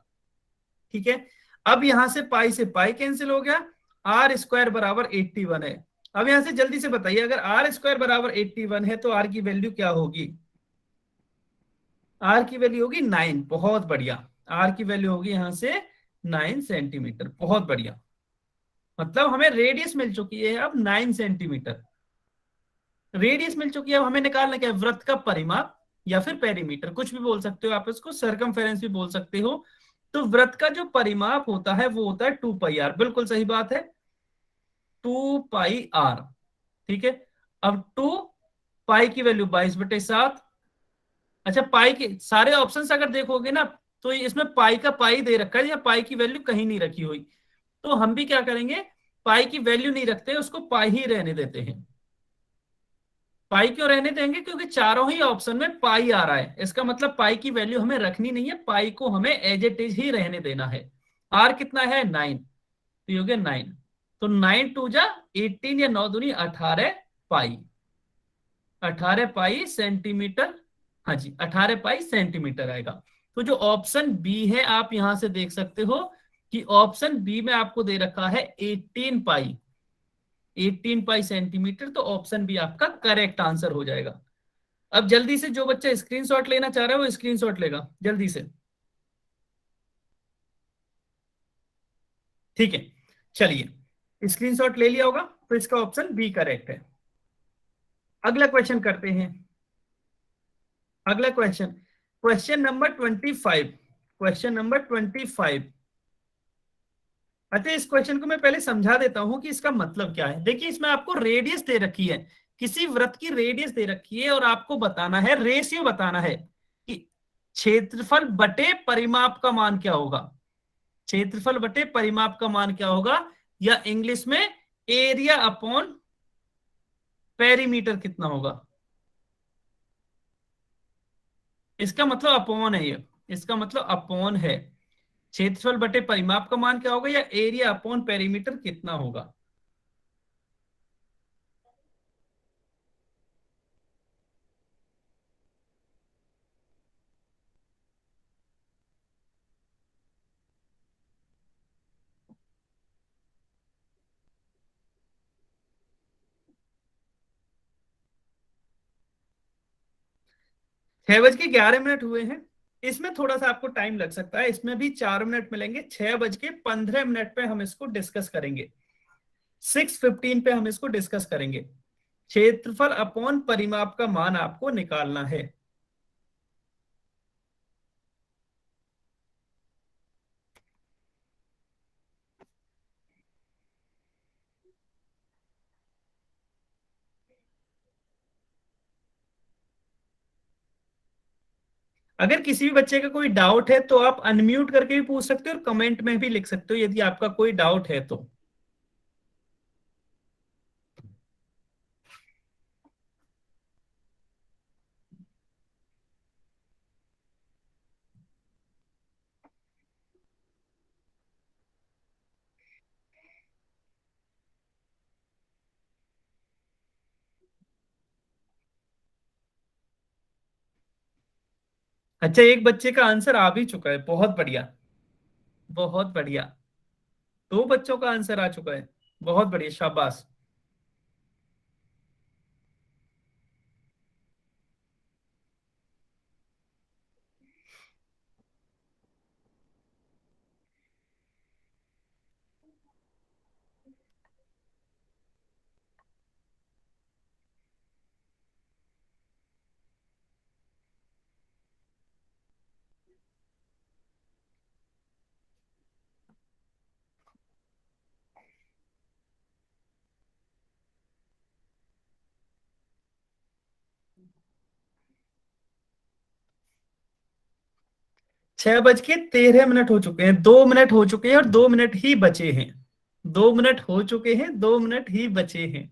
ठीक है, अब यहां से पाई कैंसिल हो गया, आर स्क्वायर बराबर 81 है। अब यहां से जल्दी से बताइए, अगर आर स्क्वायर बराबर 81 है तो आर की वैल्यू क्या होगी? आर की वैल्यू होगी 9। बहुत बढ़िया, आर की वैल्यू होगी यहां से 9 सेंटीमीटर। बहुत बढ़िया, मतलब हमें रेडियस मिल चुकी है अब 9 सेंटीमीटर। रेडियस मिल चुकी है, अब हमें निकालना क्या है? वृत्त का परिमाप या फिर पेरीमीटर, कुछ भी बोल सकते हो आप इसको, सरकमफेरेंस भी बोल सकते हो। तो वृत्त का जो परिमाप होता है वो होता है 2 पाई आर, बिल्कुल सही बात है, 2 पाई आर। ठीक है, अब 2 पाई की वैल्यू 22/7। अच्छा, पाई के सारे ऑप्शंस अगर देखोगे ना तो इसमें पाई का पाई दे रखा है या पाई की वैल्यू कहीं नहीं रखी हुई। तो हम भी क्या करेंगे, पाई की वैल्यू नहीं रखते, उसको पाई ही रहने देते हैं। पाई क्यों रहने देंगे? क्योंकि चारों ही ऑप्शन में पाई आ रहा है, इसका मतलब पाई की वैल्यू हमें रखनी नहीं है, पाई को हमें एज इट इज ही रहने देना है। आर कितना है? 9, तो ये हो गया 9। तो 9 2 जा 18 या 9 दूनी 18 पाई, 18 पाई सेंटीमीटर। हाँ जी, 18 पाई सेंटीमीटर आएगा। तो जो ऑप्शन बी है आप यहां से देख सकते हो कि ऑप्शन बी में आपको दे रखा है 18 पाई। 18 पाई सेंटीमीटर, तो ऑप्शन बी आपका करेक्ट आंसर हो जाएगा। अब जल्दी से जो बच्चा स्क्रीनशॉट लेना चाह रहा है वो स्क्रीनशॉट लेगा जल्दी से। ठीक है, चलिए स्क्रीनशॉट ले लिया होगा, तो इसका ऑप्शन बी करेक्ट है। अगला क्वेश्चन करते हैं। अगला question, question number 25। Question number 25। अच्छा, इस क्वेश्चन को मैं पहले समझा देता हूं कि इसका मतलब क्या है। देखिए, इसमें आपको रेडियस दे रखी है, किसी वृत्त की रेडियस दे रखी है, और आपको बताना है, रेशियो बताना है कि क्षेत्रफल बटे परिमाप का मान क्या होगा। क्षेत्रफल बटे परिमाप का मान क्या होगा, या इंग्लिश में एरिया अपॉन पेरीमीटर कितना होगा। इसका मतलब अपॉन है, ये इसका मतलब अपॉन है। क्षेत्रफल बटे परिमाप का मान क्या होगा, या एरिया अपॉन पेरीमीटर कितना होगा। छह बज के 11 मिनट हुए हैं। इसमें थोड़ा सा आपको टाइम लग सकता है, इसमें भी 4 मिनट मिलेंगे। 6 बज के 15 मिनट पे हम इसको डिस्कस करेंगे। 6:15 पे हम इसको डिस्कस करेंगे। क्षेत्रफल अपॉन परिमाप का मान आपको निकालना है। अगर किसी भी बच्चे का कोई डाउट है तो आप अनम्यूट करके भी पूछ सकते हो और कमेंट में भी लिख सकते हो, यदि आपका कोई डाउट है तो। अच्छा, एक बच्चे का आंसर आ भी चुका है, बहुत बढ़िया, बहुत बढ़िया। दो बच्चों का आंसर आ चुका है, बहुत बढ़िया, शाबाश। छह बज के 13 मिनट हो चुके हैं, 2 मिनट हो चुके हैं और 2 मिनट ही बचे हैं। 2 मिनट हो चुके हैं, 2 मिनट ही बचे हैं।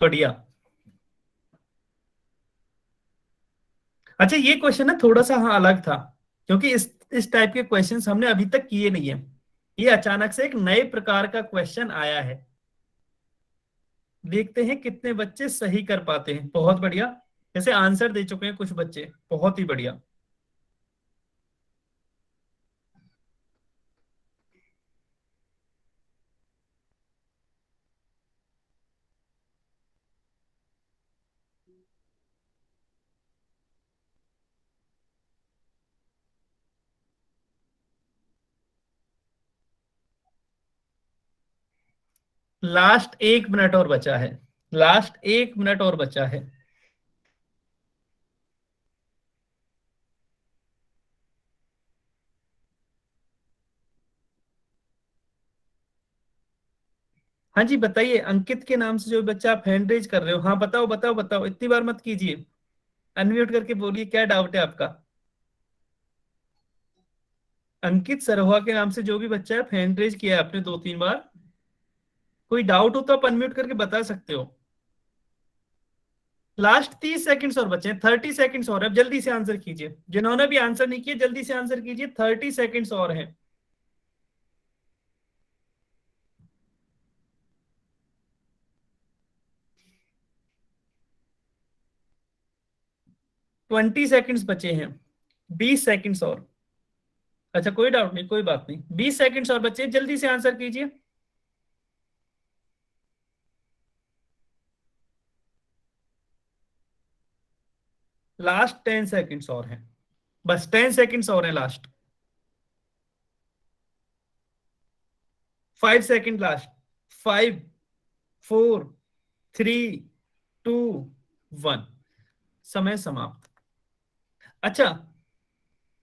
बढ़िया। अच्छा, ये क्वेश्चन ना थोड़ा सा हाँ अलग था, क्योंकि इस टाइप के क्वेश्चंस हमने अभी तक किए नहीं है। ये अचानक से एक नए प्रकार का क्वेश्चन आया है। देखते हैं कितने बच्चे सही कर पाते हैं। बहुत बढ़िया, जैसे आंसर दे चुके हैं कुछ बच्चे, बहुत ही बढ़िया। लास्ट 1 मिनट और बचा है, लास्ट 1 मिनट और बचा है। हाँ जी, बताइए, अंकित के नाम से जो बच्चा आप हैंड रेज कर रहे हो, हाँ बताओ बताओ बताओ, इतनी बार मत कीजिए, अनम्यूट करके बोलिए, क्या डाउट है आपका। अंकित सरहुआ के नाम से जो भी बच्चा है, हैंड रेज किया है आपने 2-3 बार। कोई डाउट हो तो आप अनम्यूट करके बता सकते हो। लास्ट 30 सेकंड्स और बचे हैं, 30 सेकंड्स और है। अब जल्दी से आंसर कीजिए, जिन्होंने भी आंसर नहीं किया जल्दी से आंसर कीजिए, 30 सेकंड्स और है। ट्वेंटी सेकंड्स बचे हैं, 20 सेकंड्स और। अच्छा कोई डाउट नहीं, कोई बात नहीं, 20 सेकंड्स और बचे हैं, जल्दी से आंसर कीजिए। लास्ट 10 सेकंड्स और हैं, बस 10 सेकंड्स और हैं लास्ट। 5 second last. 5 4 3 2 1, समय समाप्त। अच्छा,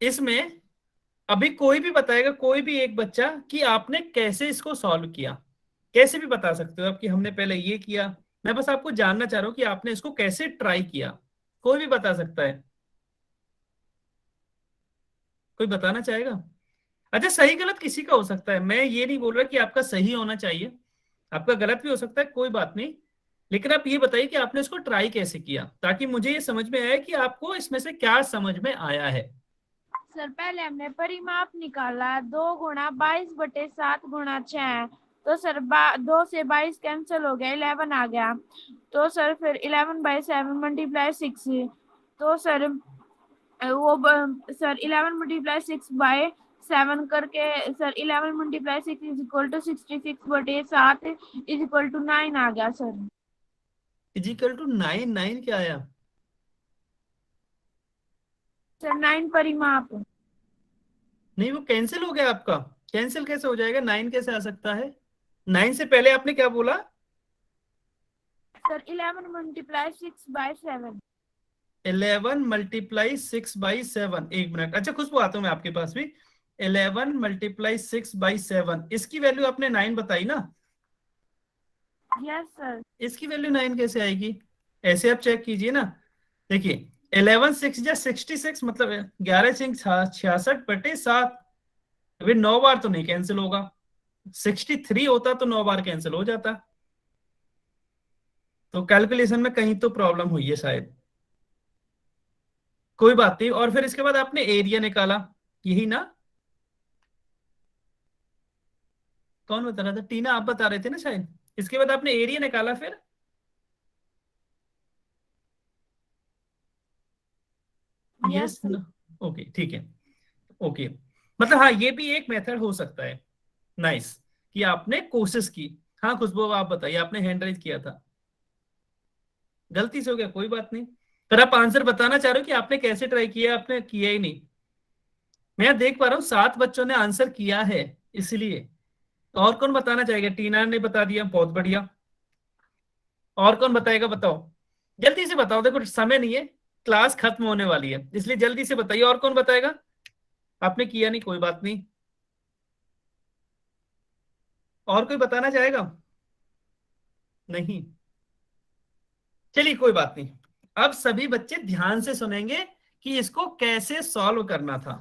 इसमें अभी कोई भी बताएगा, कोई भी एक बच्चा, कि आपने कैसे इसको सॉल्व किया। कैसे भी बता सकते हो आप कि हमने पहले ये किया। मैं बस आपको जानना चाह रहा हूं कि आपने इसको कैसे ट्राई किया। कोई भी बता सकता है, कोई बताना चाहेगा? अच्छा, सही गलत किसी का हो सकता है, मैं ये नहीं बोल रहा कि आपका सही होना चाहिए, आपका गलत भी हो सकता है, कोई बात नहीं। लेकिन आप ये बताइए कि आपने इसको ट्राई कैसे किया, ताकि मुझे ये समझ में आए कि आपको इसमें से क्या समझ में आया है। सर पहले हमने परिमाप निकाला, 2 × 22/7 × 6, तो सर 2 से 22 कैंसिल हो गया, 11 आ गया। तो सर फिर 11/7 × 6, तो सर सर 11 × 6/7 करके सर 11 × 6 = 66/7 = 9 आ गया सर। इजिकल टू 9, 9 क्या आया? सर 9 परिमाप। नहीं, वो कैंसिल हो गया आपका। कैंसिल कैसे हो जाएगा? 9 कैसे आ सकता है? 9 से पहले आपने क्या बोला? सर 11 × 6/7। 11 × 6/7। एक मिनट, अच्छा खुशबू आता हूं मैं आपके पास भी। 11 × 6/7, इसकी वैल्यू आपने 9 बताई ना? Yes sir. इसकी वैल्यू 9 कैसे आएगी? ऐसे आप चेक कीजिए ना। देखिए 11 6 या 66, मतलब 11 6 66/7। अभी 9 बार तो नहीं कैंसिल होगा। 63 होता तो 9 बार कैंसिल हो जाता। तो कैलकुलेशन में कहीं तो प्रॉब्लम हुई है शायद, कोई बात नहीं। और फिर इसके बाद आपने एरिया निकाला, यही ना? कौन बता रहा था? टीना, आप बता रहे थे ना शायद। इसके बाद आपने एरिया निकाला फिर। Yes yes sir. ना? ओके ठीक है, ओके। मतलब हाँ, ये भी एक मेथड हो सकता है। नाइस कि आपने कोशिश की। हाँ खुशबू, आप बताइए, आपने हैंड राइज किया था, गलती से हो गया, कोई बात नहीं। पर आप आंसर बताना चाह रहे हो कि आपने कैसे ट्राई किया? आपने किया ही नहीं। मैं देख पा रहा हूँ 7 बच्चों ने आंसर किया है, इसलिए। और कौन बताना चाहेगा? टीना ने बता दिया, बहुत बढ़िया। और कौन बताएगा? बताओ, जल्दी से बताओ, देखो समय नहीं है, क्लास खत्म होने वाली है, इसलिए जल्दी से बताइए। और कौन बताएगा? आपने किया नहीं, कोई बात नहीं। और कोई बताना चाहेगा? नहीं, चलिए कोई बात नहीं। अब सभी बच्चे ध्यान से सुनेंगे कि इसको कैसे सॉल्व करना था।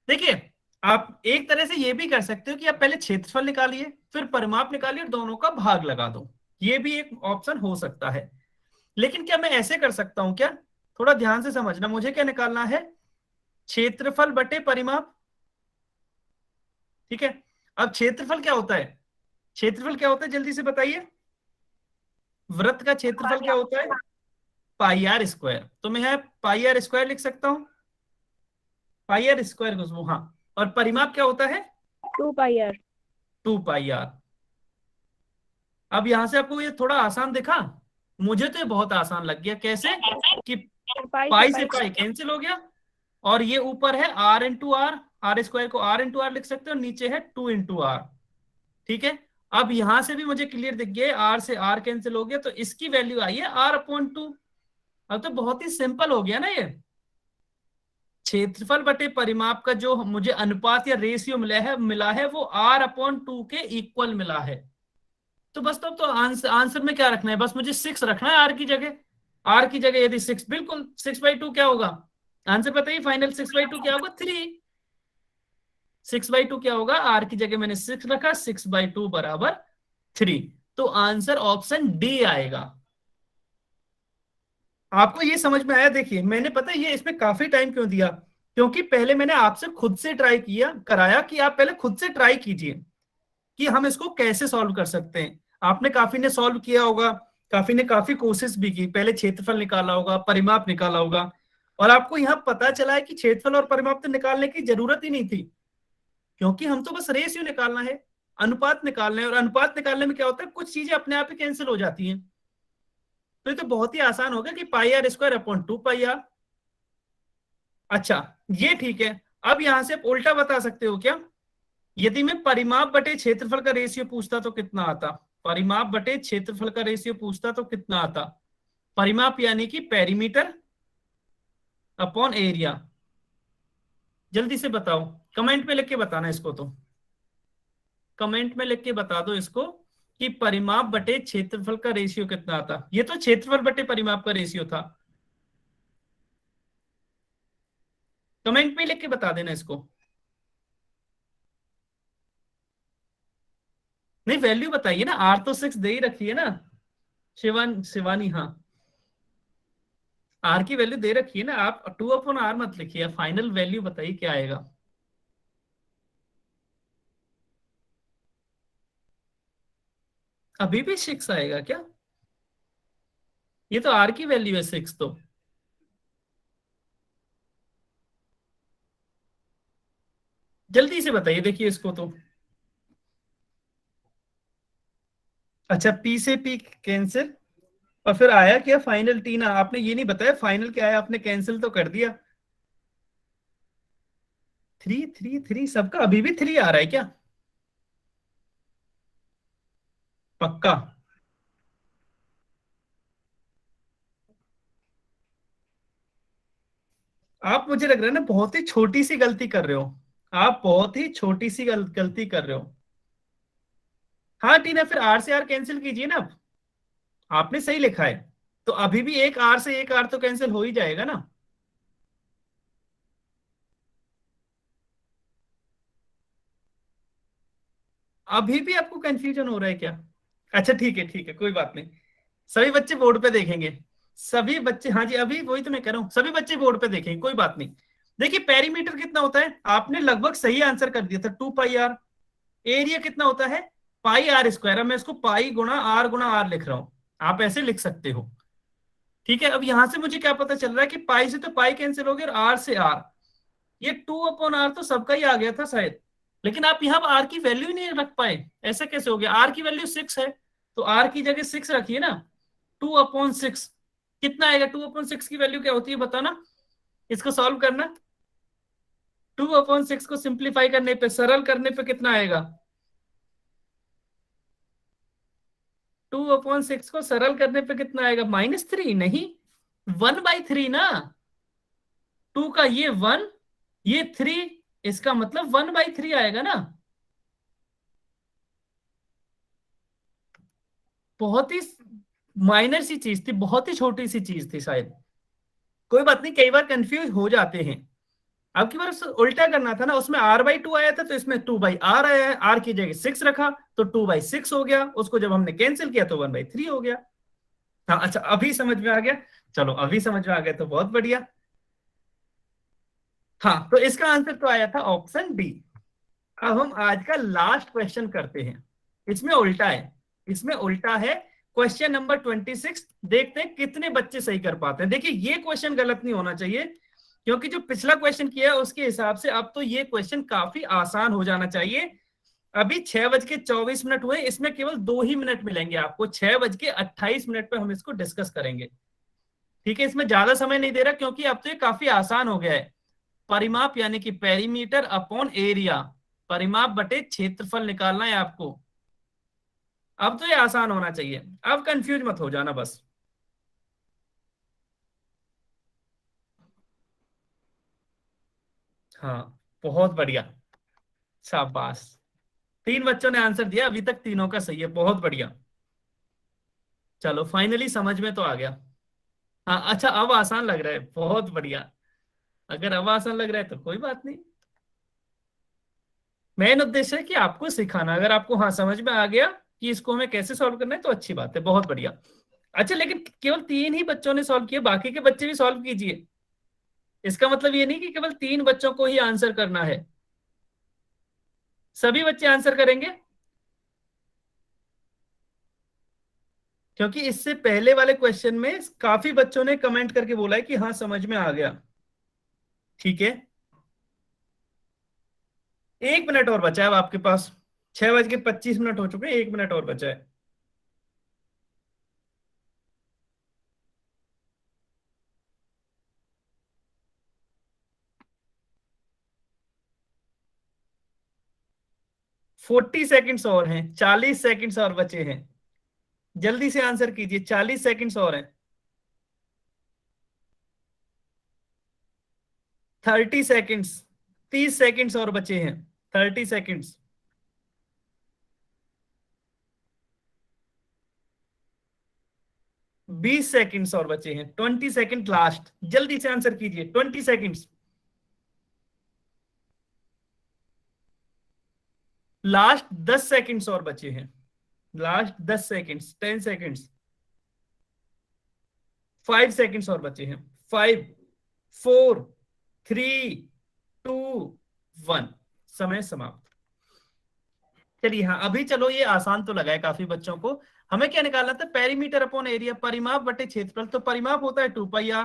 देखिए, आप एक तरह से ये भी कर सकते हो कि आप पहले क्षेत्रफल निकालिए, फिर परिमाप निकालिए और दोनों का भाग लगा दो। ये भी एक ऑप्शन हो सकता है। लेकिन क्या मैं ऐसे कर सकता हूं क्या? थोड़ा ध्यान से समझना, मुझे क्या निकालना है? क्षेत्रफल बटे परिमाप। ठीक है, अब क्षेत्रफल क्या होता है? क्षेत्रफल क्या होता है, जल्दी से बताइए। वृत्त का क्षेत्रफल क्या होता है? पाई आर स्क्वायर। तो मैं यहाँ पाई आर स्क्वायर लिख सकता हूं, पाई आर स्क्वायर को। हाँ, और परिमाप क्या होता है? 2πr। 2πr। अब यहां से आपको ये थोड़ा आसान दिखा, मुझे तो ये बहुत आसान लग गया। कैसे? कि पाई से पाई कैंसिल हो गया, और ये ऊपर है r into r, r square को आर इंटू आर लिख सकते हो, नीचे है 2 इंटू आर। ठीक है, अब यहां से भी मुझे क्लियर दिख गया, आर से आर कैंसिल हो गया, तो इसकी वैल्यू आई है r/2। अब तो बहुत ही सिंपल हो गया ना ये। क्षेत्रफल बटे परिमाप का जो मुझे अनुपात या रेशियो मिला है वो r/2 के इक्वल मिला है। तो बस तो आंसर में क्या रखना है? बस मुझे 6 रखना है आर की जगह। आर की जगह यदि 6, बिल्कुल 6/2 क्या होगा? आंसर बताइए फाइनल। 6/2 क्या होगा? 3। 6/2 क्या होगा? आर की जगह मैंने 6 रखा, 6/2 = 3। तो आंसर ऑप्शन डी आएगा। आपको ये समझ में आया? देखिए मैंने पता है ये इसमें काफी टाइम क्यों दिया, क्योंकि पहले मैंने आपसे खुद से ट्राई किया कराया कि आप पहले खुद से ट्राई कीजिए कि हम इसको कैसे सॉल्व कर सकते हैं। आपने काफी ने सॉल्व किया होगा, काफी ने काफी कोशिश भी की, पहले क्षेत्रफल निकाला होगा, परिमाप निकाला होगा, और आपको यहाँ पता चला है कि क्षेत्रफल और परिमाप तो निकालने की जरूरत ही नहीं थी, क्योंकि हम तो बस रेशियो निकालना है, अनुपात निकालना है, और अनुपात निकालने में क्या होता है कुछ चीजें अपने आप ही कैंसिल हो जाती हैं। तो ये तो बहुत ही आसान होगा कि pi r square upon 2 pi r. अच्छा ये ठीक है, अब यहां से आप उल्टा बता सकते हो क्या? यदि मैं परिमाप बटे क्षेत्रफल का रेशियो पूछता तो कितना आता? परिमाप बटे क्षेत्रफल का रेशियो पूछता तो कितना आता? परिमाप यानी कि पेरीमीटर अपॉन एरिया। जल्दी से बताओ, कमेंट में लिख के बताना इसको, तो कमेंट में लिख के बता दो इसको कि परिमाप बटे क्षेत्रफल का रेशियो कितना आता। ये तो क्षेत्रफल बटे परिमाप का रेशियो था, कमेंट में लिख के बता देना इसको। नहीं वैल्यू बताइए ना, आर तो 6 दे ही रखी है ना शिवानी, हाँ आर की वैल्यू दे रखी है ना, आप 2 अपॉन आर मत लिखिए, फाइनल वैल्यू बताइए क्या आएगा। अभी भी 6 आएगा क्या? ये तो आर की वैल्यू है 6 तो। जल्दी से बताइए, देखिए इसको तो। अच्छा पी से पी कैंसिल, और फिर आया क्या फाइनल टी ना, आपने ये नहीं बताया फाइनल क्या आया, आपने कैंसिल तो कर दिया। 3 3 3 सबका अभी भी 3 आ रहा है क्या? पक्का? आप मुझे लग रहा है ना बहुत ही छोटी सी गलती कर रहे हो, आप बहुत ही छोटी सी गलती कर रहे हो। हाँ टीना फिर आर से आर कैंसिल कीजिए ना, आपने सही लिखा है, तो अभी भी एक आर से एक आर तो कैंसिल हो ही जाएगा ना। अभी भी आपको कंफ्यूजन हो रहा है क्या? अच्छा ठीक है कोई बात नहीं, सभी बच्चे बोर्ड पे देखेंगे, सभी बच्चे, हाँ जी अभी वही तो मैं कह रहा हूँ, सभी बच्चे बोर्ड पे देखेंगे, कोई बात नहीं। देखिए पेरीमीटर कितना होता है, आपने लगभग सही आंसर कर दिया था 2 पाई आर। एरिया कितना होता है? पाई आर स्क्वायर। अब मैं इसको पाई गुणा आर लिख रहा हूं, आप ऐसे लिख सकते हो। ठीक है, अब यहां से मुझे क्या पता चल रहा है कि पाई से तो पाई कैंसिल हो गया, और आर से आर, ये 2 अपॉन आर तो सबका ही आ गया था शायद, लेकिन आप यहाँ आर की वैल्यू ही नहीं रख पाए, ऐसा कैसे हो गया? आर की वैल्यू 6 है, तो आर की जगह 6 रखिए ना, 2/6 कितना आएगा? 2/6 की वैल्यू क्या होती है बताना, इसको सॉल्व करना। 2/6 को सिंप्लीफाई करने पे, सरल करने पे कितना आएगा? 2/6 को सरल करने पे कितना आएगा? -3 नहीं, 1/3 ना, 2 का ये 1, ये 3, इसका मतलब 1/3 आएगा ना। बहुत ही माइनर सी चीज थी, बहुत ही छोटी सी चीज थी शायद, कोई बात नहीं, कई बार कंफ्यूज हो जाते हैं। अब की बार उल्टा करना था ना, उसमें r/2 आया था तो इसमें 2/r आया है, r की जगह 6 रखा तो 2/6 हो गया, उसको जब हमने कैंसिल किया तो 1/3 हो गया। हाँ अच्छा अभी समझ में आ गया, चलो अभी समझ में आ गया तो बहुत बढ़िया। हाँ तो इसका आंसर तो आया था ऑप्शन डी। अब हम आज का लास्ट क्वेश्चन करते हैं, इसमें उल्टा है, इसमें उल्टा है, क्वेश्चन नंबर 26। देखते हैं कितने बच्चे सही कर पाते हैं। देखिए ये क्वेश्चन गलत नहीं होना चाहिए, क्योंकि जो पिछला क्वेश्चन किया है उसके हिसाब से अब तो ये क्वेश्चन काफी आसान हो जाना चाहिए। अभी 6:24 हुए, इसमें केवल 2 ही मिनट मिलेंगे आपको, 6:28 पे हम इसको डिस्कस करेंगे। ठीक है, इसमें ज्यादा समय नहीं दे रहा, क्योंकि अब तो ये काफी आसान हो गया है। परिमाप यानी कि पेरीमीटर अपॉन एरिया, परिमाप बटे क्षेत्रफल निकालना है आपको। अब तो ये आसान होना चाहिए, अब कंफ्यूज मत हो जाना बस। हाँ बहुत बढ़िया, शाबाश, 3 बच्चों ने आंसर दिया, अभी तक तीनों का सही है, बहुत बढ़िया। चलो फाइनली समझ में तो आ गया। हाँ अच्छा अब आसान लग रहा है, बहुत बढ़िया। अगर अब आसान लग रहा है तो कोई बात नहीं, मेन उद्देश्य है कि आपको सिखाना। अगर आपको हाँ समझ में आ गया कि इसको हमें कैसे सॉल्व करना है तो अच्छी बात है, बहुत बढ़िया। अच्छा, लेकिन केवल 3 ही बच्चों ने सॉल्व किया, बाकी के बच्चे भी सॉल्व कीजिए। इसका मतलब ये नहीं कि केवल 3 बच्चों को ही आंसर करना है, सभी बच्चे आंसर करेंगे, क्योंकि इससे पहले वाले क्वेश्चन में काफी बच्चों ने कमेंट करके बोला है कि हाँ समझ में आ गया। ठीक है, 1 मिनट और बचा है अब आपके पास, 6:25 हो चुके हैं, 1 मिनट और बचा है। फोर्टी सेकेंड्स और हैं, 40 सेकेंड्स और बचे हैं, जल्दी से आंसर कीजिए, 40 सेकेंड्स और हैं। 30 सेकेंड्स, 30 सेकेंड्स और बचे हैं, 30 सेकेंड्स। 20 सेकेंड्स और बचे हैं, 20 सेकेंड लास्ट, जल्दी से आंसर कीजिए, 20 सेकेंड्स लास्ट, 10 सेकेंड्स और बचे हैं, लास्ट 10 सेकेंड्स, 10 सेकेंड्स, 5 सेकेंड्स और बचे हैं, 5, 4, 3, 2, 1, समय समाप्त। चलिए हाँ, अभी चलो ये आसान तो लगा है काफी बच्चों को। हमें क्या निकालना था, पेरीमीटर अपॉन एरिया, परिमाप बटे क्षेत्रफल। तो परिमाप होता है 2πr,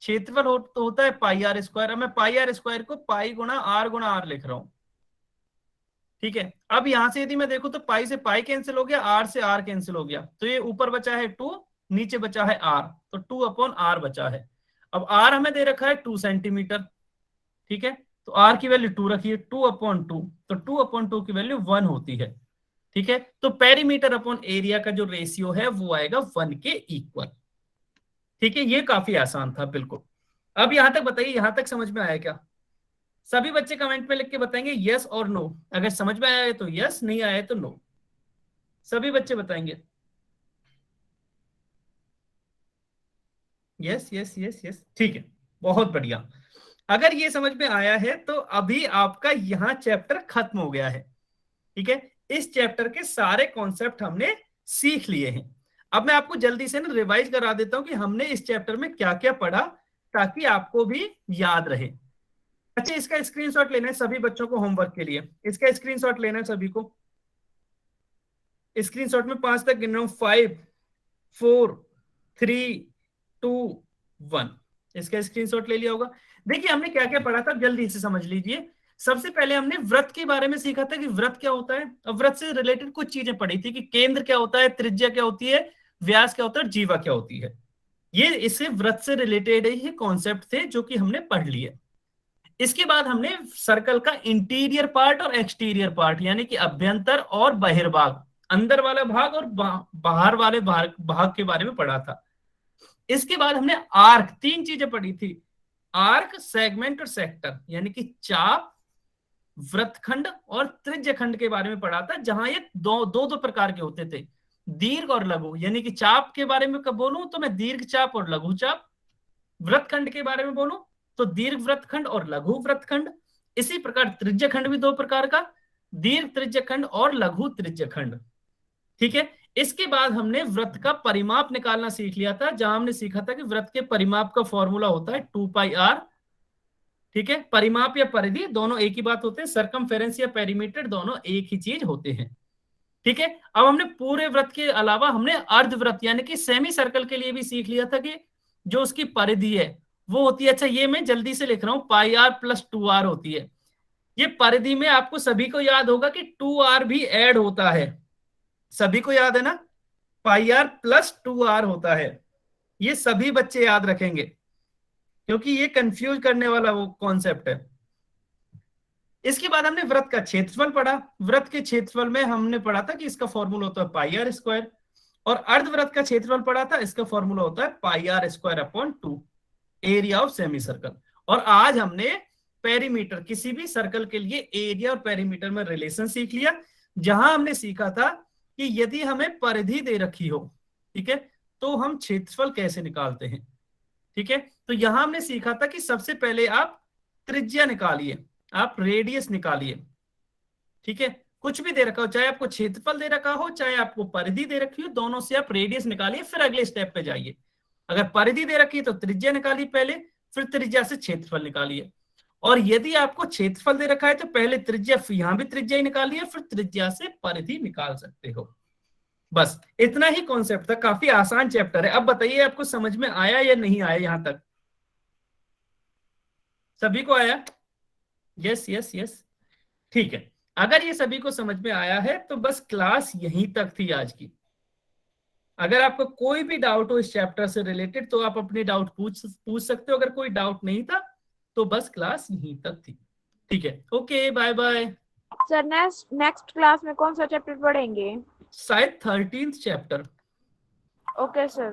क्षेत्रफल तो होता है πr स्क्वायर। अब मैं πr स्क्वायर को पाई गुणा r लिख रहा हूं। ठीक है, अब यहां से यदि मैं देखूं तो पाई से पाई कैंसिल हो गया, आर से आर कैंसिल हो गया, तो ये ऊपर बचा है 2, नीचे बचा है r, तो 2/r बचा है। अब r हमें दे रखा है 2 सेंटीमीटर। ठीक है, तो r की वैल्यू 2 रखिए, 2/2, तो 2/2 की वैल्यू 1 होती है। ठीक है, तो पेरीमीटर अपॉन एरिया का जो रेशियो है वो आएगा 1 के इक्वल। ठीक है, ये काफी आसान था बिल्कुल। अब यहां तक बताइए, यहां तक समझ में आया क्या? सभी बच्चे कमेंट में लिख के बताएंगे यस और नो। अगर समझ में आया है तो यस, नहीं आया है तो नो। सभी बच्चे बताएंगे यस यस यस यस। ठीक है, बहुत बढ़िया। अगर ये समझ में आया है तो अभी आपका यहां चैप्टर खत्म हो गया है। ठीक है, इस चैप्टर के सारे कॉन्सेप्ट हमने सीख लिए हैं। अब मैं आपको जल्दी से ना रिवाइज करा देता हूं कि हमने इस चैप्टर में क्या क्या पढ़ा, ताकि आपको भी याद रहे। अच्छा, इसका स्क्रीनशॉट लेना है सभी बच्चों को होमवर्क के लिए, इसका स्क्रीनशॉट लेना है सभी को। स्क्रीनशॉट में 5 तक गिन रहा हूं, 5, 4, 3, 2, 1। इसका स्क्रीनशॉट ले लिया होगा। देखिए हमने क्या क्या पढ़ा था, जल्दी से समझ लीजिए। सबसे पहले हमने व्रत के बारे में सीखा था कि व्रत क्या होता है। अब व्रत से रिलेटेड कुछ चीजें पढ़ी थी कि केंद्र क्या होता है, त्रिज्या क्या होती है, व्यास क्या होता है और जीवा क्या होती है। ये इससे व्रत से रिलेटेड ही कॉन्सेप्ट थे जो कि हमने पढ़ लिए। इसके बाद हमने सर्कल का इंटीरियर पार्ट और एक्सटीरियर पार्ट, यानी कि अभ्यंतर और बहिर्भाग, अंदर वाला भाग और बाहर वाले भाग के बारे में पढ़ा था। इसके बाद हमने आर्क, 3 चीजें पढ़ी थी, आर्क, सेगमेंट और सेक्टर, यानी कि चाप, वृत्तखंड और त्रिज्यखंड के बारे में पढ़ा था, जहां ये दो प्रकार के होते थे, दीर्घ और लघु। यानी कि चाप के बारे में कब बोलूं तो मैं दीर्घ चाप और लघु चाप, वृत्तखंड के बारे में बोलूं तो दीर्घ वृत्तखंड और लघु वृत्तखंड। इसी प्रकार त्रिज्यखंड भी 2 प्रकार का, दीर्घ त्रिज्यखंड और लघु त्रिज्यखंड। ठीक है, इसके बाद हमने वृत्त का परिमाप निकालना सीख लिया था, जहां हमने सीखा था कि वृत्त के परिमाप का फॉर्मूला होता है 2πr। ठीक है, परिमाप या परिधि दोनों एक ही बात होते हैं, सरकमफेरेंस या पेरीमीटर दोनों एक ही चीज होते हैं। ठीक है, अब हमने पूरे वृत्त के अलावा हमने अर्धवृत्त यानी कि सेमी सर्कल के लिए भी सीख लिया था कि जो उसकी परिधि है वो होती है, अच्छा ये मैं जल्दी से लिख रहा हूं, πr + 2r होती है। ये परिधि में आपको सभी को याद होगा कि 2r भी ऐड होता है, सभी को याद है ना, πr + 2r होता है। ये सभी बच्चे याद रखेंगे क्योंकि ये कंफ्यूज करने वाला वो कॉन्सेप्ट है। इसके बाद हमने वृत्त का क्षेत्रफल पढ़ा। वृत्त के क्षेत्रफल में हमने पढ़ा था कि इसका फॉर्मूला होता है πr², और अर्धवृत्त का क्षेत्रफल पढ़ा था, इसका फॉर्मूला होता है πr²/2, area of semi circle. और आज हमने पेरीमीटर, किसी भी सर्कल के लिए एरिया और पेरीमीटर में रिलेशन सीख लिया, जहां हमने सीखा था कि यदि हमें परिधि दे रखी हो, ठीक है, तो हम क्षेत्रफल कैसे निकालते हैं। ठीक है, तो यहां हमने सीखा था कि सबसे पहले आप त्रिज्या निकालिए, आप रेडियस निकालिए। ठीक है, कुछ भी दे रखा हो, चाहे आपको क्षेत्रफल दे रखा हो, चाहे आपको परिधि दे रखी हो, दोनों से आप रेडियस निकालिए, फिर अगले स्टेप पे जाइए। अगर परिधि दे रखी है तो त्रिज्या निकालिए पहले, फिर त्रिज्या से क्षेत्रफल निकालिए। और यदि आपको क्षेत्रफल दे रखा है तो पहले त्रिज्या, यहां भी त्रिज्या ही निकालिए, फिर त्रिज्या से परिधि निकाल सकते हो। बस इतना ही कॉन्सेप्ट था, काफी आसान चैप्टर है। अब बताइए आपको समझ में आया या नहीं आया यहां तक? सभी को आया? यस यस यस, ठीक है। अगर ये सभी को समझ में आया है तो बस क्लास यहीं तक थी आज की। अगर आपको कोई भी डाउट हो इस चैप्टर से रिलेटेड तो आप अपने डाउट पूछ सकते हो। अगर कोई डाउट नहीं था तो बस क्लास यहीं तक थी। ठीक है, okay, bye bye. Sir next class में कौन सा चैप्टर पढ़ेंगे? शायद 13th चैप्टर। Okay sir.